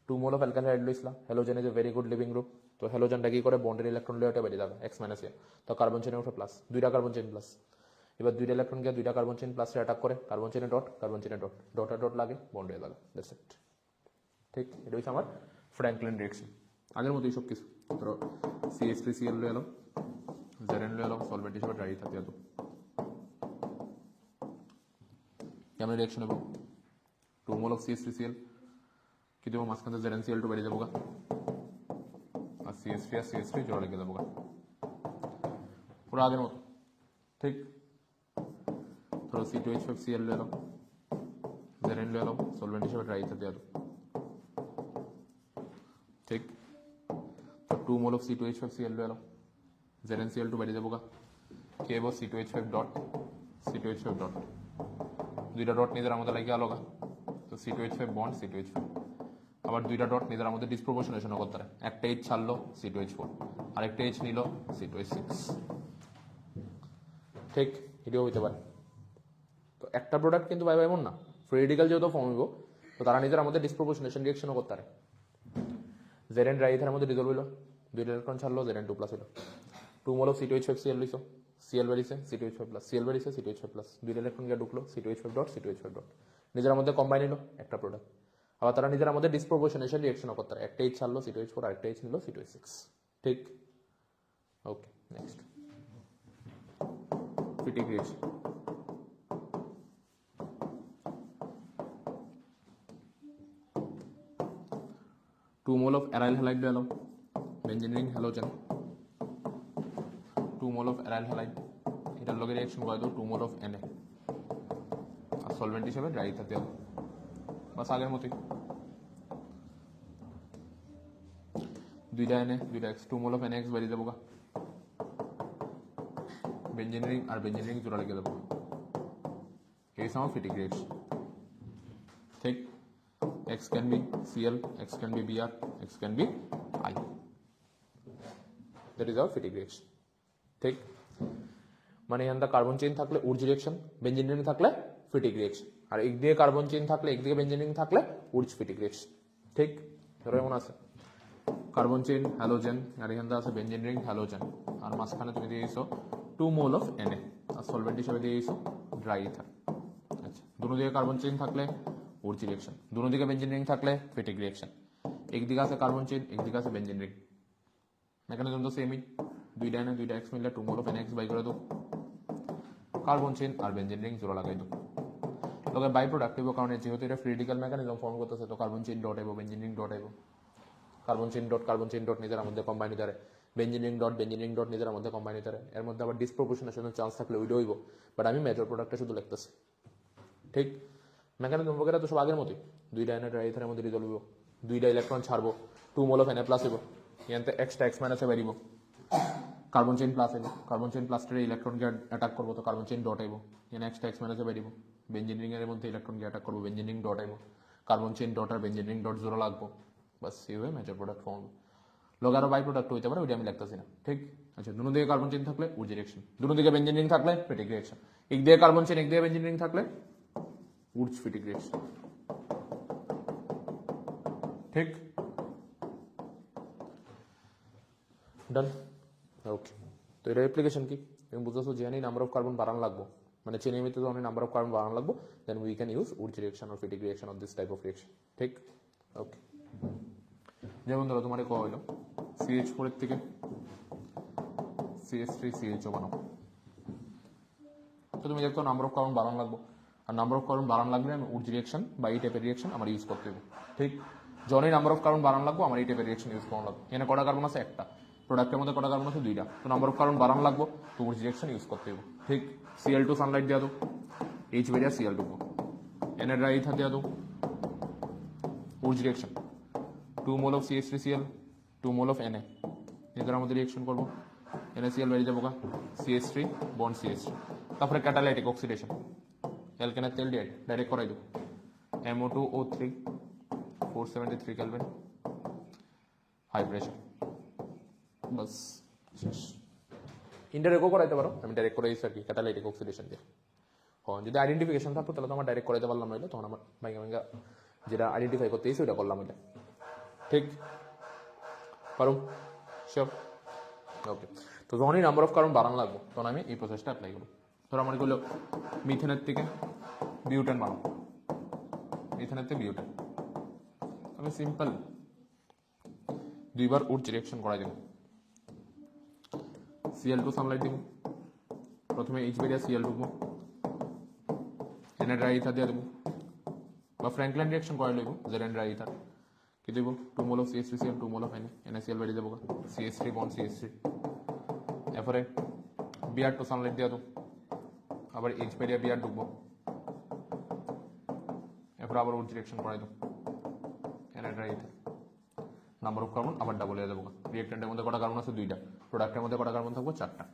2 মোল অফ অ্যালকাইল হাইড লইছিলা, halogen is a very good leaving group, তো হ্যালোজেনটা কি করে বন্ডের ইলেকট্রন লেয়ারটা বেরিয়ে যাবে এক্স মাইনাস এ, তো কার্বন চেইনের উপরে প্লাস, দুইটা কার্বন চেইন প্লাস, এবার দুইটা ইলেকট্রন গিয়ে দুইটা কার্বন চেইন প্লাসে অ্যাটাক করে, কার্বন চেইনে ডট, কার্বন চেইনে ডট, ডট আর ডট লাগে বন্ড হয়ে যাবে। That's it. ঠিক, এটা হচ্ছে আমার ফ্র্যাঙ্কলিন রিঅ্যাকশন। আগের মতোই সব কিছু, ধরো CH3Cl লয়ে এলো, Zn লয়ে এলো, সলভেন্ট হিসেবে ড্রাই ইথার দিয়ে দাও, কেমন রিঅ্যাকশন হবে, 2 মোল অফ CH3Cl কি দেবো, মাঝখানে ZnCl2 বেরিয়ে যাবো, আর CH3 আর CH3 জোড়া লেগে যাবো, পুরো আগের মতো। ঠিক, ধরো C2H5Cl লয়ে এলো, Zn লয়ে এলো, সলভেন্ট হিসেবে ড্রাই ইথার দিয়ে দাও। ঠিক, 2 মোল অফ C2H5Cl লয়ে এলো, ZnCl2 বেরিয়ে যাবো, কি হবো C2H5 ডট, C2H5 ডট, দুইটা ডট নিজের মধ্যে লাগিয়ে আলো, তো C2H5 বন্ড C2H5, আবার দুইটা ডট নিজের মধ্যে ডিসপ্রপোর্শনেশন করতে পারে, একটা এইচ ছাড়লো C2H4, আরেকটা এইচ নিল C2H6। ঠিক, এটাও হইতে পারে। তো একটা প্রোডাক্ট কিন্তু ভাই এমন না, ফ্রি রেডিক্যাল যেহেতু ফর্ম হইব, তো তারা নিজের মধ্যে ডিসপ্রপোর্শনেশন রিঅ্যাকশনও করতে পারে। Zn ড্রাই ইথারের মধ্যে ডিজলভ হইলো, দুইটা ইলেকট্রন ছাড়লো, Zn2 প্লাস হইলো, 2 মোল অফ C2H5Cl লইছো, Cl বেরিয়েছে C2H5 প্লাস, Cl বেরিয়েছে C2H5 প্লাস, দুইটা ইলেকট্রন গিয়ে ঢুকলো C2H5 ডট, C2H5 ডট, নিজের মধ্যে কম্বাইন হলো একটা প্রোডাক্ট। আবার তারা নিজের মধ্যে ডিসপ্রপোর্শনেশন রিঅ্যাকশনও করতে পারে, একটা এইচ ছাড়লো C2H4, আরেকটা এইচ নিল C2H6। ঠিক, okay, next Fittig reaction. 2 mole of aryl halide লয়ে এলো, benzene ring halogen, 2 mole of aryl halide, এটার লগে রিঅ্যাকশন করে দাও 2 মোল অফ Na, আর সলভেন্ট হিসেবে ড্রাই ইথার দিয়ে দাও, বাস আগের মতোই, দুইটা Na দুইটা X, 2 মোল অফ NaX বেরিয়ে যাবো, বেঞ্জিন রিং আর বেঞ্জিন রিং জোড়া লেগে যাবো, এই আমার ফিটিক রিঅ্যাকশন। ঠিক, X can be Cl, X can be Br, X can be I. That is our fitting reaction. ঠিক, মানে এখানটা কার্বন চেইন থাকলে উর্জি রিঅ্যাকশন, বেঞ্জিন রিং থাকলে ফিটিক রিঅ্যাকশন, আর একদিকে কার্বন চেইন থাকলে একদিকে বেঞ্জিন রিং থাকলে উর্জ ফিটিক রিঅ্যাকশন। ঠিক, ধরো এমন আছে কার্বন চেইন হ্যালোজেন, আর এখানটা আছে বেঞ্জিন রিং হ্যালোজেন, আর মাঝখানে তুমি দিয়ে দিয়েছো 2 মোল অফ Na, আর সলভেন্ট হিসেবে দিয়ে দিয়েছো ড্রাই ইথার। আচ্ছা, দুটো দিকে কার্বন চেইন থাকলে উর্জি রিঅ্যাকশন, দুটো দিকে বেঞ্জিন রিং থাকলে ফিটিক রিঅ্যাকশন, একদিকে আছে কার্বন চেইন একদিকে আছে বেঞ্জিন রিং, মেকানিজম তো সেমই, দুইটা Na দুইটা X মিললে 2 মোল অফ NaX বাই করে দাও, কার্বন চেইন আর বেঞ্জিন রিং জোড়া লাগাই দাও, লগে বাই প্রোডাক্ট হইব, কারণ যেহেতু এটা ক্রিটিক্যাল মেকানিজম ফর্ম করতেছে, তো কার্বন চেইন ডট আইব, বেঞ্জিন ডট আইব, কার্বন চেইন ডট নিজের মধ্যে কম্বাইন হইতে পারে, বেঞ্জিন ডট নিজের মধ্যে কম্বাইন হইতে পারে। এর মধ্যে আবার ডিসপ্রপোর্শনের চান্স থাকলে ওইটা হইব, বাট আমি মেজর প্রোডাক্টটা শুধু লিখতেছি। ঠিক, মেকানিজম বগেরা তো সব আগের মতোই, দুইটা এনএ ইথারের মধ্যে রিজলভ হইব, দুইটা ইলেকট্রন ছাড়বো, 2 মোল অফ এনএ প্লাস হইব, এখানে এক্সট্রা এক্স মাইনাসে বেরিব, কার্বন চেইন প্লাস আইব, কার্বন চেইন প্লাসটারে ইলেকট্রনকে অ্যাটাক করবো, তো কার্বন চেইন ডট আইব, এখানে এক্সট্রা এক্স মাইনাসে বেরিব, বেঞ্জিন রিং এর মধ্যে ইলেকট্রনকে অ্যাটাক করবো, বেঞ্জিন রিং ডট আইব, কার্বন চেইন ডট আর বেঞ্জিন রিং ডট জোড়া লাগবো, বাস এইভাবে মেজর প্রোডাক্ট ফর্ম। লগে আরো বাই প্রোডাক্ট হইতে পারে, ওইটা আমি লিখতেছি না। ঠিক আচ্ছা, দুনো দিকে কার্বন চেইন থাকলে উজ রিঅ্যাকশন, দুনো দিকে বেঞ্জিন রিং থাকলে ফিটিক রিঅ্যাকশন, এক দিকে কার্বন চেইন এক দিকে বেঞ্জিন রিং থাকলে উজ ফিটিক রিঅ্যাকশন। ঠিক, ডান, ওকে। তো এটা অ্যাপ্লিকেশন কি তুমি বুঝতেছো, যে নাম্বার অফ কার্বন বাড়ান লাগবো, মানে চেনের ভিতরে অনেক নাম্বার অফ কার্বন বাড়ান লাগবো, দেন উই ক্যান ইউজ উজ reaction or Fittig reaction of this type of reaction. ঠিক, ওকে। যেমন ধরো তোমার কয়া হইলো CH4 এর থেকে CH3CHO বানাও, তো তুমি দেখতো নাম্বার অফ কার্বন বাড়ান লাগবো, আর নাম্বার অফ কার্বন বাড়ান লাগলে আমি উজ রিঅ্যাকশন বা এই টাইপের রিঅ্যাকশন আমার ইউজ করতে হবে। ঠিক, যখনই নাম্বার অফ কার্বন বাড়ান লাগবো আমার এই টাইপের রিঅ্যাকশন ইউজ করা লাগবে। এখানে কটা কার্বন আছে? একটা। প্রোডাক্টের মধ্যে কটা কার্বন আছে? দুইটা। তো নাম্বার অফ কার্বন বাড়ান লাগবো, তো উজ রিঅ্যাকশন ইউজ করতে হবে। ঠিক, Cl2 সানলাইট দেওয়া দো, H বেরিয়া Cl2 এনে ড্রাই ইথার দেওয়া দো, উজ reaction 2 mole of CH3Cl 2 mole of Na, এদের মধ্যে রিঅ্যাকশন করবো, NaCl বেরিয়ে যাবো, CH3 বন্ড CH3, তারপরে ক্যাটালাইটিক অক্সিডেশন, অ্যালকেনের তেল দিয়ে ডাইরেক্ট করাই দেবো, MO2O3 473 কেলভিন, হাই প্রেশার, বাস শেষ। ইন্টারেক্টও করাইতে পারো, আমি ডাইরেক্ট করে দিচ্ছি আর কি, ক্যাটালাইটিক অক্সিডেশন দিয়ে। হ্যাঁ, যদি আইডেন্টিফিকেশন থাকতো তাহলে তো আমার ডাইরেক্ট করাইতে পারলাম, নইলে তখন আমার ভাঙ্গা যেটা আইডেন্টিফাই করতে এসে ওইটা করলাম এটা। ঠিক, পারো সব ওকে। তো যখনই নাম্বার অফ কার্বন বাড়ানো লাগবো তখন আমি এই প্রসেসটা অ্যাপ্লাই করবো। ধরো আমার করলো মিথেনের থেকে বিউটেন বানাবো, মিথেনের থেকে বিউটেন, আমি সিম্পল দুইবার উড রিঅ্যাকশন করাই দেবো, Cl2 সানলাইট দিব, প্রথমে H বেরিয়া Cl ঢুকবো, এনে ড্রাই ইথার দিয়ে দেবো, বা ফ্র্যাঙ্কলাইন রিঅ্যাকশন করাই লইব, জেরেন ড্রাই ইথার কি দেবো, 2 mole of CH3Cl 2 mole of NaCl বেরিয়ে যাবো, CH3 বন্ড CH3, এরপরে Br2 সানলাইট দিয়ে দেবো, আবার H বেরিয়া Br ঢুকবো, এরপর আবার উড রিঅ্যাকশন করাই দেবো, এনে dry ether, number of carbon আবার ডাবল হয়ে যাবো। রিঅ্যাক্টেন্টের মধ্যে কটা কার্বন আছে? দুইটা। প্রোডাক্টের মধ্যে কটা কার্বন থাকবো? চারটা।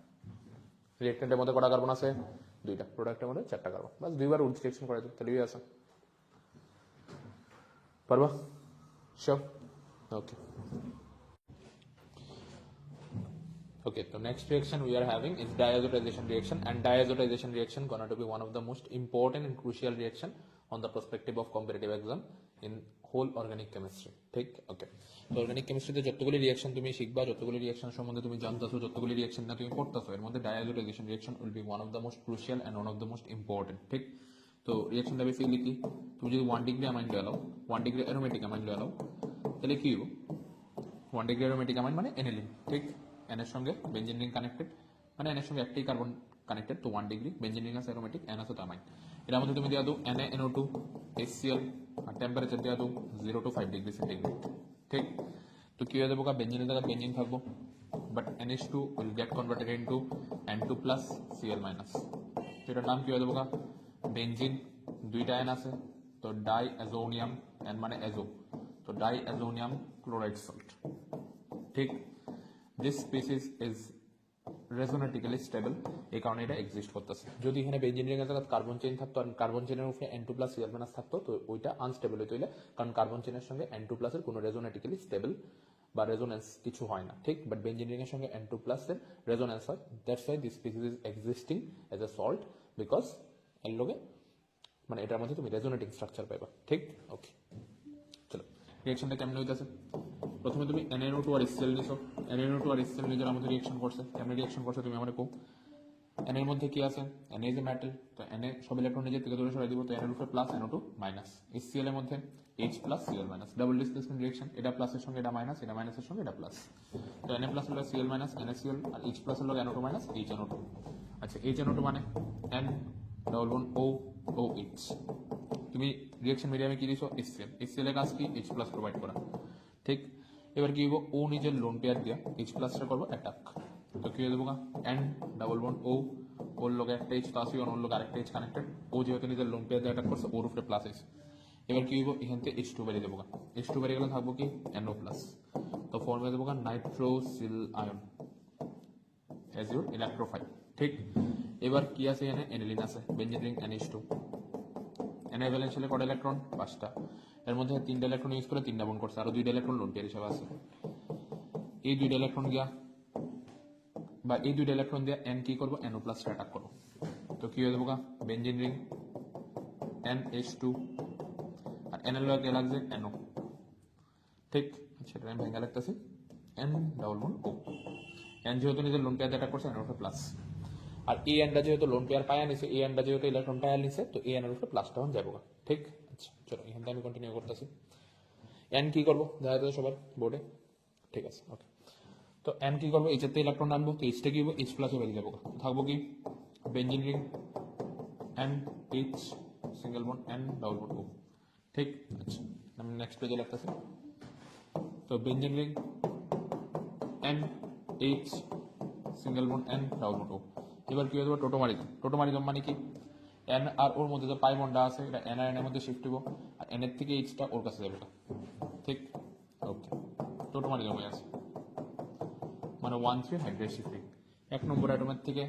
রিঅ্যাক্টেন্টের মধ্যে কটা কার্বন আছে? দুইটা। প্রোডাক্টের মধ্যে চারটা কার্বন, বাস দুইবার উড রিঅ্যাকশন করাই দেবো, তাহলেই আছে। পারবা? Sure? Okay. Okay, so next reaction we are having is diazotization reaction, and diazotization reaction gonna to be one of the most important and crucial reaction on the perspective of competitive exam in whole organic chemistry. ঠিক, ওকে। তো organic কেমিস্ট্রিতে যতগুলি reaction তুমি শিখবা, যতগুলি reaction সম্বন্ধে তুমি জানতেছো, যতগুলি reaction না তুমি পড়তেছো, এর মধ্যে diazotization reaction will be one of the most crucial and one of the most important. ঠিক, তো রিঅ্যাকশনটা বেসিক্যালি কি, তুমি যদি 1 ডিগ্রি অ্যামাইন লয়ে নাও, 1 ডিগ্রি অ্যারোমেটিক অ্যামাইন লয়ে নাও, তাহলে কি হবে? 1 ডিগ্রি অ্যারোমেটিক অ্যামাইন মানে এনিলিন। ঠিক, এন এর সঙ্গে বেঞ্জিন রিং কানেক্টেড, মানে এন এর সঙ্গে একটাই কার্বন কানেক্টেড, তো 1 ডিগ্রি, বেঞ্জিন রিং আছে অ্যারোমেটিক, এন আছে তো অ্যামাইন। এর মধ্যে তুমি দেওয়া দাও NaNO2 HCl, আর টেম্পারেচার দেওয়া দাও 0 to 5 ডিগ্রি সেন্টিগ্রেড। ঠিক, তো কি হয়ে যাবো? বেঞ্জিনের জায়গায় বেঞ্জিন থাকবো, but NH2 will get converted into N2 plus Cl minus. তো এটার নাম কি হয়ে যাবো? বেঞ্জিন, দুইটা এন আছে, তো ডাই অ্যাজোনিয়াম, এন মানে অ্যাজো, তো ডাই অ্যাজোনিয়াম ক্লোরাইড সল্ট। ঠিক, দিস স্পিসিস ইজ রেজোনেটিক্যালি স্টেবল, এই কারণে এটা এক্সিস্ট করতেছে। যদি এখানে বেঞ্জিন রিং এর জায়গায় কার্বন চেইন থাকতো আর কার্বন চেইনের উপরে N2 প্লাস Cl মাইনাস থাকতো, তো ওইটা আনস্টেবল হইতো, কারণ কার্বন চেইনের সঙ্গে N2 প্লাসের কোনো রেজোনেটিক্যালি স্টেবল বা রেজোনেন্স কিছু হয় না। ঠিক, বাট বেঞ্জিন রিং এর সঙ্গে N2 প্লাসের রেজোনেন্স হয়, that's why this species is existing as a salt, because এর লগে মানে এটার মধ্যে তুমি রেজোনেটিং স্ট্রাকচার পাইবা। ঠিক, ওকে। চলো রিঅ্যাকশনটা কেমন হইতাছে? প্রথমে তুমি NaNO2 আর HCl নিছো, NaNO2 আর HCl নিজের আমাদের রিঅ্যাকশন করছে, কেমন রিঅ্যাকশন করছে তুমি আমারে কো। Na এর মধ্যে কি আছে? Na ইজ এ মেটাল, তো Na সব ইলেকট্রন নিজের থেকে দূরে সরাই দিব, তো Na উপরে প্লাস NO2 মাইনাস। HCl এর মধ্যে H plus Cl minus, double displacement reaction, এটা প্লাসের সঙ্গে এটা মাইনাস, এটা মাইনাসের সঙ্গে এটা প্লাস, তো Na প্লাস হলো Cl মাইনাস NaCl, আর H প্লাস হলো NO2 মাইনাস HNO2। আচ্ছা, HNO2 মানে N double bond O O H. তুমি রিঅ্যাকশন মিডিয়ামে কি দিছো? HCl। HCl এর কাজ কি? H+ প্রোভাইড করা। ঠিক, এবার কি হইব? ও নিজের লোন পেয়ার দিয়া H+ টা করবো অ্যাটাক। তো কি হয়ে যাবো? এন ডাবল বন্ড ও, ওর লোক একটা H তো আসি, ওর লোক আরেকটা H কানেক্টেড। ও যেহেতু নিজের লোন পেয়ার দিয়ে অ্যাটাক করছে, ওর উপরে প্লাস আছে। এবার কি হইব? এখান থেকে H2 বেরিয়ে যাবো। H2 বেরিয়ে গেলে থাকবো কি? NO+। তো ফর্ম হয়ে যাবো nitrosyl ion as your electrophile. ঠিক, এবার কি আছে? এখানে এনিলিন আছে, বেঞ্জিন রিং NH2। এনের ভ্যালেন্সিয়ালে কত ইলেকট্রন? 5টা। এর মধ্যে 3টা ইলেকট্রন ইউজ করে 3টা বন্ড করছে, আরো 2টা ইলেকট্রন লোন পেয়ার হিসেবে আছে। এই 2টা ইলেকট্রন গিয়া বা এই 2টা ইলেকট্রন দিয়ে N কি করবো? NO+ অ্যাটাক করবো। তো কি হয়ে যাবো? বেঞ্জিন রিং NH2 আর N এর লগে লাগছে NO। ঠিক, সেটা আমি ভেঙে লাগতেছি N double bond O। N যেহেতু নিজের লোন পেয়ার অ্যাটাক করছে, NO প্লাস। আর এই এনটা যেহেতু লোন পেয়ার পায়া নিছে, এই এনটা যেহেতু ইলেকট্রন পায়া নিছে, তো এই এনের উপরে প্লাসটা হন যাবো। ঠিক, আচ্ছা চলো এখান থেকে আমি কন্টিনিউ করতেছি। এন কি করবো দেখা যাচ্ছে সবার বোর্ডে? ঠিক আছে, ওকে। তো এন কি করবো? এইচের ইলেকট্রন আনবো, তো এইচটা কি হবো? H+ বেরিয়ে যাবো। থাকবো কি? Benzene ring N H single bond N double bond O। ঠিক, আচ্ছা আমি নেক্সট পেজে লিখতেছি। তো benzene ring N H single bond N double bond O। এবার কি হয়ে যাবে? টোটোমারিজম। টোটোমারিজম মানে কি? এন আর ওর মধ্যে যে পাই বন্ডটা আছে, এটা এন আর এন এর মধ্যে শিফট হবো, আর এন এর থেকে এইচটা ওর কাছে যাবে। ঠিক, ওকে। টোটোমারিজম হয়ে আছে মানে 1,3 হাইড্রেট শিফটিং। 1 নম্বর অ্যাটমের থেকে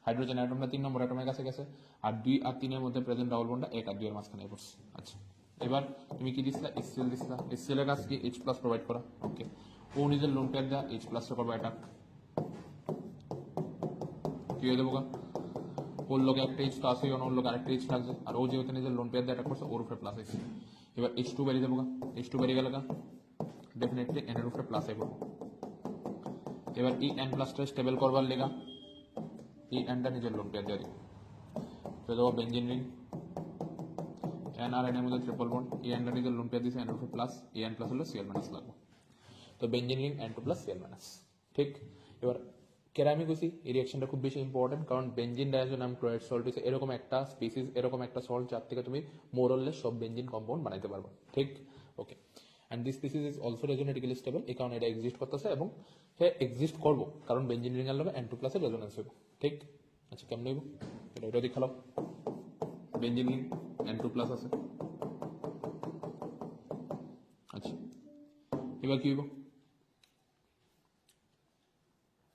হাইড্রোজেন অ্যাটমটা 3 নম্বর অ্যাটমের কাছে গেছে, আর 2 আর 3 এর মধ্যে প্রেজেন্ট ডাবল বন্ডটা 1 আর 2 এর মাঝখানে পড়ছে। আচ্ছা, এবার তুমি কি দিছিলা? HCl দিছিলা। HCl এর কাজ কি? H+ প্রোভাইড করা। ওকে, ও নিজের লোন পেয়ার দেওয়া H+ করবো অ্যাটাক। কি হয়ে যাবো? ওর লোক একটা H তো আসে, ওর লোক আরেকটা H লাগছে, আর ও যেহেতু নিজের লোন পেয়ার দিয়ে অ্যাটাক করছে, ওর উপরে প্লাস আছে। এবার H2 বেরিয়ে যাবো। H2 বেরিয়ে গেল ডেফিনেটলি N এর উপরে প্লাস আইব। এবার এই N+টা স্টেবল করবার লেগা এই Nটা নিজের লোন পেয়ার দিয়ে দিব। তো দেখো বেঞ্জিন রিং N আর N এর মধ্যে ট্রিপল বন্ড, এই Nটা নিজের লোন পেয়ার দিয়েছে, N এর উপরে প্লাস, এই N+ হলো Cl- লাগবে। তো বেঞ্জিন রিং N2 + Cl-। ঠিক, এবার কেন আমি কইছি এই রিঅ্যাকশনটা খুব বেশি ইম্পর্টেন্ট, কারণ বেঞ্জিন ডায়াজোনাম ক্লোরাইড সল্ট হচ্ছে এরকম একটা স্পিসিস, এরকম একটা সল্ট যার থেকে তুমি মোরলেস সব বেঞ্জিন কম্পাউন্ড বানাইতে পারবে। ঠিক, okay. And this species is also resonatically stable, এই কারণে এটা এক্সিস্ট করতেছে এবং সে এক্সিস্ট করবো কারণ বেঞ্জিন রিং এর লগে N2+ এর রেজোনেন্স হইব। ঠিক, আচ্ছা কেমন হইব এটা দেখালাম। বেঞ্জিন রিং N2+ আছে। আচ্ছা, এবার কি হইব?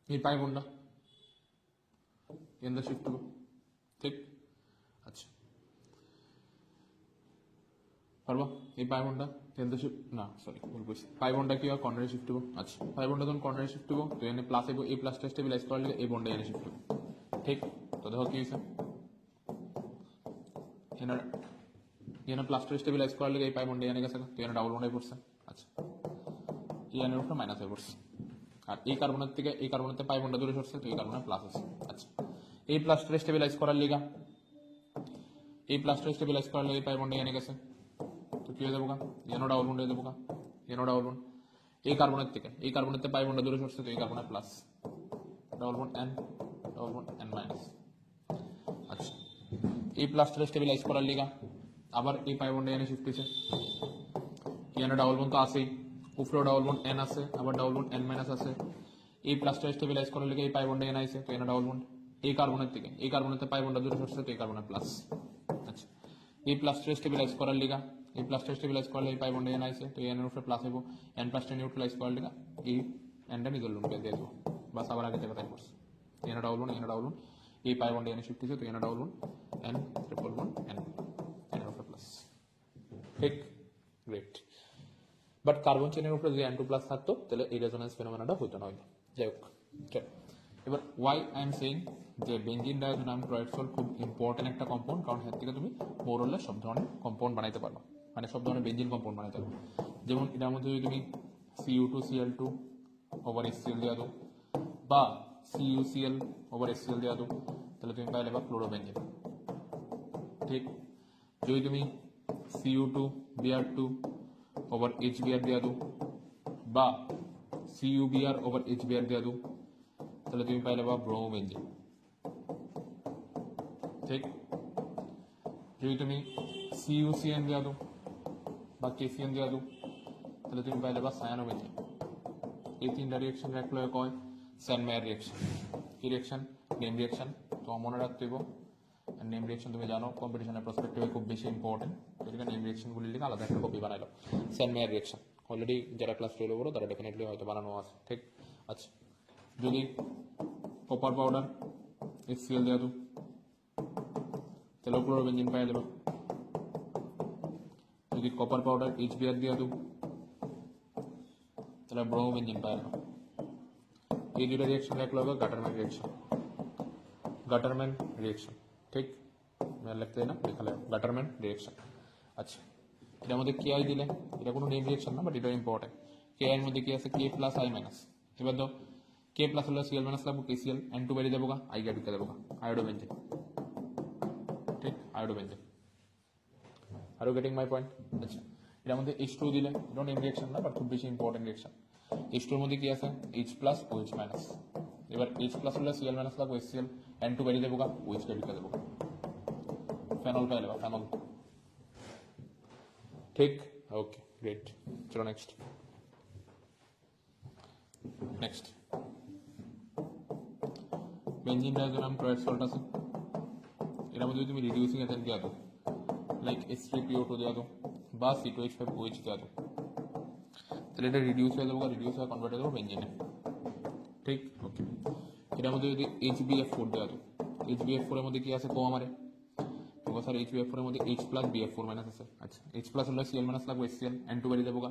এই পাই বন্ডটা এন্ড শিফট হবো। ঠিক, আচ্ছা পারবা? এই পাই বন্ডটা এন্ড শিফট না, সরি ভুল কইছি। পাই বন্ডটা কি হয়? কর্নারে শিফট হবো। আচ্ছা, পাই বন্ডটা যখন কর্নারে শিফট হবো, তো এনে প্লাস হইব, এই প্লাসটা স্টেবিলাইজ করার লাগে এই বন্ডে এনে শিফট হবো। ঠিক, তো দেখো কি হইছে? এনে প্লাসটা স্টেবিলাইজ করার লাগে এই পাই বন্ডে এনে গেছে, তো এনে ডাবল বন্ডে পড়ছে। আচ্ছা, এই এনের উপরে মাইনাস হয়ে পড়ছে, আর এই কার্বনের থেকে এই কার্বনেতে পাই বন্ডটা দূরে সরছে, তো এই কার্বনে প্লাস আছে। আচ্ছা, এই প্লাসটা স্টেবিলাইজ করার লিগা এই প্লাসটা স্টেবিলাইজ করার লাগে এই পাই বন্ডে এনে গেছে, তো কি হয়ে যাবো? এনো ডাবল বন্ড হয়ে যাবো। এনো ডাবল বন্ড এই কার্বনের পাই বন্ডটা দূরে সরছে, তো এই কার্বনে plus, double bond N double bond N minus. আচ্ছা, এই প্লাসটা স্টেবিলাইজ করার লিগা আবার এই পাই বন্ডে এনে শিফট হয়েছে, এনে ডাবল বন্ড তো আছেই, উপরেও ডাবল বন্ড N আছে, আবার ডাবল বন্ড N মাইনাস আছে। এই প্লাসটা স্টেবিলাইজ করার লিগে এই পাই বন্ডে এনে আইছে, তো এনে ডাবল বন্ড এই কার্বনেতে পাই বন্ডটা দূরে সরছে, তো এই কার্বনে প্লাস। আচ্ছা, এই প্লাসটা স্টেবিলাইজ করার লিগা এই প্লাসটা স্টেবিলাইজ করলে এই পাই বন্ডে এন আইছে, তো এন এর উপরে প্লাস হইব, N+ নিউট্রালাইজ করার লিগা এই Nটা নিজের লোন পেয়ে দিয়ে দেবো। বাস আবার আগে থেকে তাই করছে, এনে ডাবল বন্ড এই পাই বন্ডে এনে শিফট হয়েছে, তো এনে double bond N triple bond N এর উপরে প্লাস। ঠিক, গ্রেট। বাট কার্বন চেনের উপরে যদি N2+ থাকতো তাহলে এই রেজোনেন্স ফেনোমেনাটা হইতো না। যাই হোক, চল এবার ওয়াই আই এম সেইং যে বেঞ্জিন ডায়াজোনাম ক্লোরাইড সল্ট খুব ইম্পর্টেন্ট একটা কম্পাউন্ড, কারণ এর থেকে তুমি মোরলে সব ধরনের কম্পাউন্ড বানাইতে পারবা, মানে সব ধরনের বেঞ্জিন কম্পাউন্ড বানাইতে পারবা। যেমন এটার মধ্যে যদি তুমি Cu2Cl2 ওভার HCl দেওয়া দাও বা CuCl ওভার HCl দেওয়া দাও, তাহলে তুমি পাইলে বা ক্লোরোবেঞ্জিন। ঠিক, যদি তুমি Cu2Br2 ওভার HBr দেওয়া দাও বা CuBr ওভার HBr দেওয়া দাও, তাহলে তুমি পাইলে বা ব্রোমোবেঞ্জিন। ঠিক, যদি তুমি CuCN দেওয়া দাও বা KCN দেওয়া দাও তাহলে তুমি পাই যাবা সায়ানোবেঞ্জিন। এই তিনটা রিয়েকশন রাখলে কয় স্যানমেয়ার রিয়েকশন। কি রিয়েকশন? Name reaction. তো মনে রাখতে হইব নেম রিয়েকশন তুমি জানো কম্পিটিশনের পার্সপেক্টিভে খুব বেশি ইম্পর্টেন্ট। এদিকে নেম রিয়েকশনগুলি লিখে আলাদা একটা কপি বানাইলো। স্যানমেয়ার রিয়েকশন অলরেডি যারা ক্লাস 12 পড়ো তারা ডেফিনেটলি হয়তো বানানো আছে, ঠিক আচ্ছা। যদি কপার পাউডার HCl দেওয়া দাও তাহলে ক্লোরোবেঞ্জিন পাওয়া যাবে। যদি কপার পাউডার HBr দেওয়া দাও তাহলে ব্রোমোবেঞ্জিন পাওয়া যাবে। এই দুটো রিয়েকশন রাখলে হবে গাটারম্যান রিয়েকশন। গাটারম্যান রিয়েকশন, ঠিক লিখতে না লেখালে গাটারম্যান রিয়েকশন। আচ্ছা, এটার মধ্যে কে আই দিলে এটা কোনো নেম রিয়েকশন না, বাট এটা ইম্পর্টেন্ট। কে আই এর মধ্যে কি আছে? K plus I minus. এবার দাও K প্লাস হলে Cl মাইনাস লাগবো KCl, N2 বেরিয়ে যাবো গা, আই গা ঢুকে দেবো গা, আয়োডোবেঞ্জিন, ঠিক iodobenzene. Are you getting my point? আচ্ছা, এটার মধ্যে H2 দিলে এটা নেম রিয়েকশন না, বাট খুব বেশি ইম্পর্টেন্ট রিয়েকশন। H2 এর মধ্যে কি আছে? H plus OH minus. এবার H প্লাস হলে Cl মাইনাস লাগবো HCl, N2 বেরিয়ে দেবো গা, OH কে ঢুকে দেবো গা, ফেনল পাই যাবো, ফেনল, ঠিক ওকে গ্রেট। চলো next benzene diazonium chloride salt আছে। এর মধ্যে তুমি রিডিউসিং এজেন্ট দেওয়া দাও লাইক H3PO2 দেওয়া দাও বা C2H5OH দেওয়া দাও তাহলে এটা রিডিউস হয়ে যাবো, রিডিউস হয়ে কনভার্ট হয়ে যাবো বেঞ্জিনে, ঠিক ওকে। এটার মধ্যে যদি HbF4 দেওয়া দাও, HbF4 এর মধ্যে কি আছে কো আমারে স্যার HbF4 এর মধ্যে H প্লাস BF4 মাইনাস আছে। আচ্ছা, H প্লাস হলে Cl মাইনাস লাগবে HCl, N2 বেরিয়ে দেবো গা,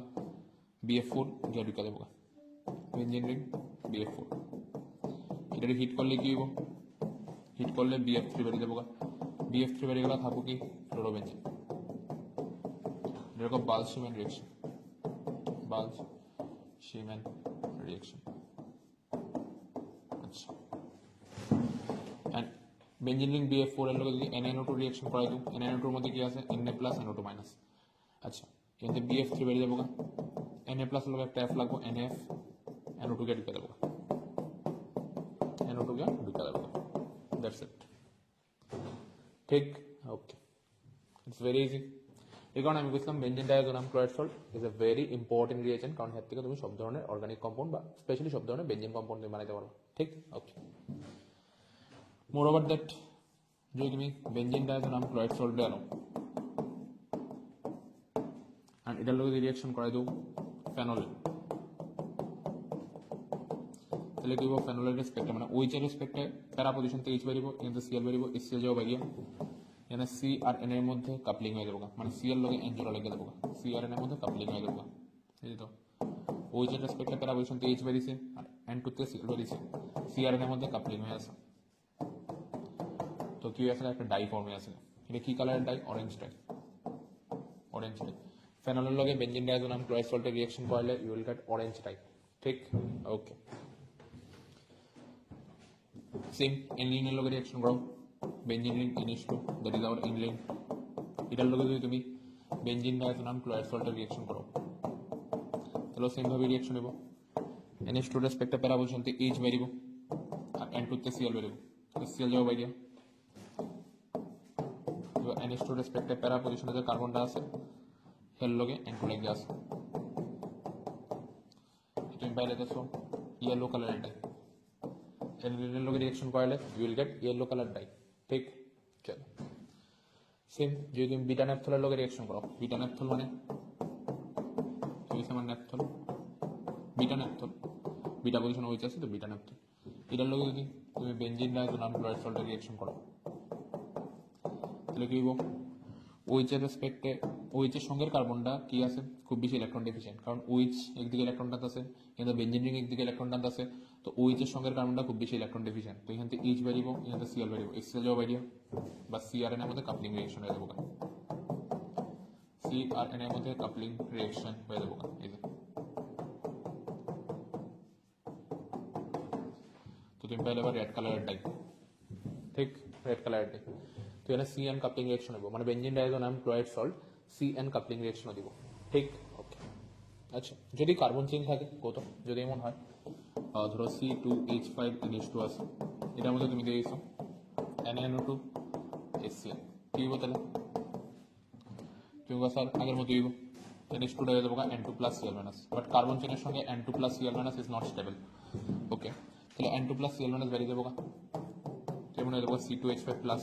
BF4 গিয়ে ঢুকে দেবো গা, বেঞ্জিন রিং BF4। এটা হিট করলে কি হইব? হিট করলে BF3 বেরিয়ে দেবো গা, BF3 বেরিয়ে গেলে থাকবো কি ফ্লোরোবেঞ্জিন। এরকম বাল্জ শিমেন রিয়েকশন, বাল্জ শিমেন রিয়েকশন। আচ্ছা, বেঞ্জিন রিং BF4 এর লগে যদি NaNO2 রিয়েকশন করাই দিই, NaNO2 এর মধ্যে কি আছে? Na plus NO2 minus. আচ্ছা, এখান থেকে BF3 বেরিয়ে যাবো গা, Na প্লাস এর লগে একটা F লাগবো, NF, NO2 কে ঢুকে দেবো গা, NO2 কে ঢুকে দেবো গা, দ্যাটস ইট, ঠিক ওকে। It's very easy. এই কারণে আমি বুঝলাম benzene diazonium chloride salt is a very important reagent, কারণ এর থেকে তুমি সব ধরনের অর্গানিক কম্পাউন্ড বা স্পেশালি সব ধরনের বেঞ্জিন কম্পাউন্ড তুমি বানাইতে পারো, ঠিক ওকে। মোরওভার দ্যাট যদি তুমি বেঞ্জিন ডায়াজোনাম ক্লোরাইড সল্ট আনো আর এটার লগে রিয়াকশন করাই দাও ফেনল, তাহলে কি হবো? ফেনলের রেসপেক্টে মানে OH এর রেসপেক্টে প্যারা পজিশন থেকে H বেরিব, এখানে Cl বেরিব, HCl যাবো বাইয়া, এখানে C আর N এর মধ্যে কাপলিং হয়ে যাবো, মানে Cl লগে N জোড়া লেগে দেবো, C আর N এর মধ্যে কাপলিং হয়ে যাবো, এই তো OH এর রেসপেক্টে প্যারা পজিশন থেকে H বেরিয়েছে আর N2 তে Cl বেরিয়েছে, C আর N এর মধ্যে কাপলিং হয়ে আছে, তো কি আসলে একটা ডাই ফর্মে আছে। এটা কি কালারের dye? Orange dye, orange dye. ফেনলের লগে বেঞ্জিন ডায়াজোনাম ক্লোরাইড সল্টের রিঅ্যাকশন করলে you will get orange dye, ঠিক ওকে। সেম এনলিনের লগে রিঅ্যাকশন করো, benzene ring NH2 that is our aniline. এটার লগে যদি তুমি বেঞ্জিন ডায়াজোনাম ক্লোরাইড সল্টের রিঅ্যাকশন করো তাহলে সেম ভাবে রিঅ্যাকশন হবে, NH2 রেসপেক্টে প্যারা পজিশন থেকে H বেরিব আর N2 তে Cl বেরিব, Cl যাবো বাইয়া, NH2 রেসপেক্টে প্যারা পজিশনে যে কার্বনটা আছে এর লগে N2 লেগে আছে, তুমি বাইরে দেখো ইয়েলো কালারের ডাই, এর লগে রিঅ্যাকশন করলে you will get yellow colour dye, ঠিক চলো। সেম যদি তুমি বিটা ন্যাপথলের লগে রিঅ্যাকশন করো, বিটা ন্যাপথল মানে আমার naphthol, beta naphthol, beta position OH আছে তো বিটা ন্যাপথল, এটার লগে যদি তুমি বেঞ্জিন ডায়াজোনাম ক্লোরাইড সল্টের রিঅ্যাকশন করো তাহলে কি হইব? OH এর রেসপেক্টে OH এর সঙ্গের কার্বনটা কি আছে? খুব বেশি ইলেকট্রন ডেফিশিয়েন্ট, কারণ OH একদিকে ইলেকট্রন টানতে আছে, কিন্তু বেঞ্জিন রিং একদিকে ইলেকট্রন টানতে আছে, তো OH এর সঙ্গের কার্বনটা খুব বেশি ইলেকট্রন ডেফিশিয়েন্ট, তো এখান থেকে H বেরিব, এখান থেকে Cl বেরিব, HCl যাবো বাইরিয়া বা C আর N এর মধ্যে কাপলিং রিঅ্যাকশন হয়ে যাবো, C আর N এর মধ্যে কাপলিং রিঅ্যাকশন হয়ে যাবো, এই যে তো তুমি পাইলে এবার রেড কালারের ডাই, ঠিক রেড কালারের ডাই। তো এখানে CN কাপলিং রিঅ্যাকশন হইব, মানে benzene diazonium chloride salt CN coupling reaction দিব, ঠিক ওকে। আচ্ছা, যদি কার্বন চেইন থাকে কত, যদি এমন হয় ধরো C2H5NH2 আছে, এটার মধ্যে তুমি দিয়েছো NaNO2 HCl, কি হইব তাহলে তুমি স্যার আগের মতো দিব NH2 হয়ে যাবো N2 plus Cl minus, but carbon চেনের সঙ্গে N2 plus Cl minus is not stable. Okay, তাহলে N2 প্লাস Cl মাইনাস বেরিয়ে যাবো, যেমন হয়ে যাবো C2H5 প্লাস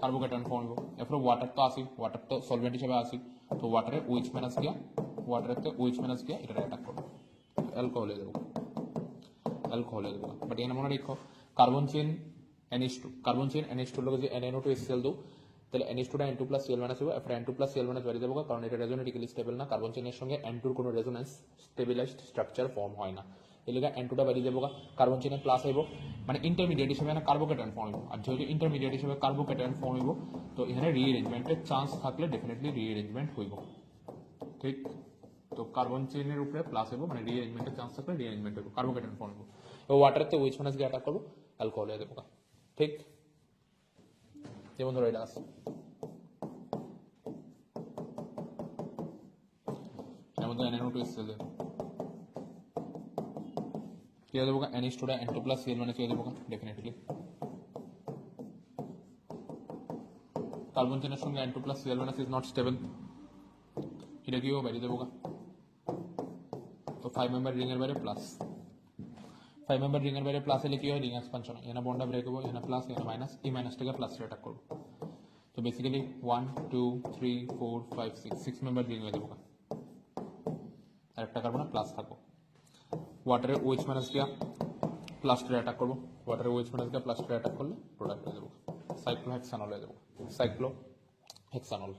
কার্বোকেটায়ন ফর্ম হইব। এরপরে ওয়াটার তো আসি, ওয়াটার তো সলভেন্ট হিসেবে আসি, তো ওয়াটারে OH মাইনাস গিয়া ওয়াটারেতে OH মাইনাস গিয়া এটা অ্যাটাক করবো, অ্যালকোহল হয়ে যাবো, অ্যালকোহল হয়ে যাবো। বাট এখানে মনে রেখো carbon chain NH2, carbon chain NH2 লোক যে NNO2 HCl দো, তাহলে NH2টা N2 প্লাস Cl মাইনাস হবে, এরপরে N2 প্লাস Cl মাইনাস বেরিয়ে যাবো, কারণ এটা রেজোনেটিক্যালি স্টেবল না, কার্বন চেনের সঙ্গে N2 কোনো রেজোনেন্স স্টেবিলাইজড স্ট্রাকচার ফর্ম হয় না, এই লিগে N2টা বেরিয়ে যাবো, কার্বন চেনে প্লাস হইব, মানে ইন্টারমিডিয়েট হিসেবে না কার্বোকেটায়ন ফর্ম হইব। আর যেহেতু ইন্টারমিডিয়েট হিসেবে কার্বোকেটায়ন ফর্ম হইব, তো এখানে রিঅ্যারেঞ্জমেন্টের চান্স থাকলে ডেফিনেটলি রিঅ্যারেঞ্জমেন্ট হইব। ঠিক, তো কার্বন চেনের উপরে প্লাস হইব, মানে রিঅ্যারেঞ্জমেন্টের চান্স থাকলে রিঅ্যারেঞ্জমেন্ট হইব, কার্বোকেটায়ন ফর্ম হইব। তো ওয়াটারতে OH মাইনাস গিয়ে অ্যাটাক করবো, অ্যালকোহল হয়ে যাবো। ঠিক, যেমন ধরো এটা আছে, যেমন ধরো NNO2 HCl দেবো, কি হয়ে যাবো NH2টা N2 প্লাস Cl মাইনাস হয়ে যাবো ডেফিনেটলি। কার্বন চেনের সঙ্গে N2 plus Cl minus is not stable, এটা কি হবে বেরিয়ে যাবো। তো 5 মেম্বার রিং এর বাইরে প্লাস, 5 মেম্বার রিং এর বাইরে প্লাস হলে কি হয়, রিং এক্সপানশন হয়, এনা বন্ডটা ব্রেক হবে, এনা প্লাস এনা মাইনাস, এই মাইনাসটাকে প্লাস এ অ্যাটাক করব। তো বেসিক্যালি 1 2 3 4 5 6 মেম্বার রিং হয়ে যাবো, আর একটা কার্বন প্লাস থাকবো। ওয়াটারে OH মাইনাস গিয়া প্লাস এ অ্যাটাক করবো, ওয়াটারে OH মাইনাস গিয়া প্লাস এ অ্যাটাক করলে প্রোডাক্ট হয়ে যাবো সাইক্লোহেক্সানল হয়ে যাবো, সাইক্লোহেক্সানল।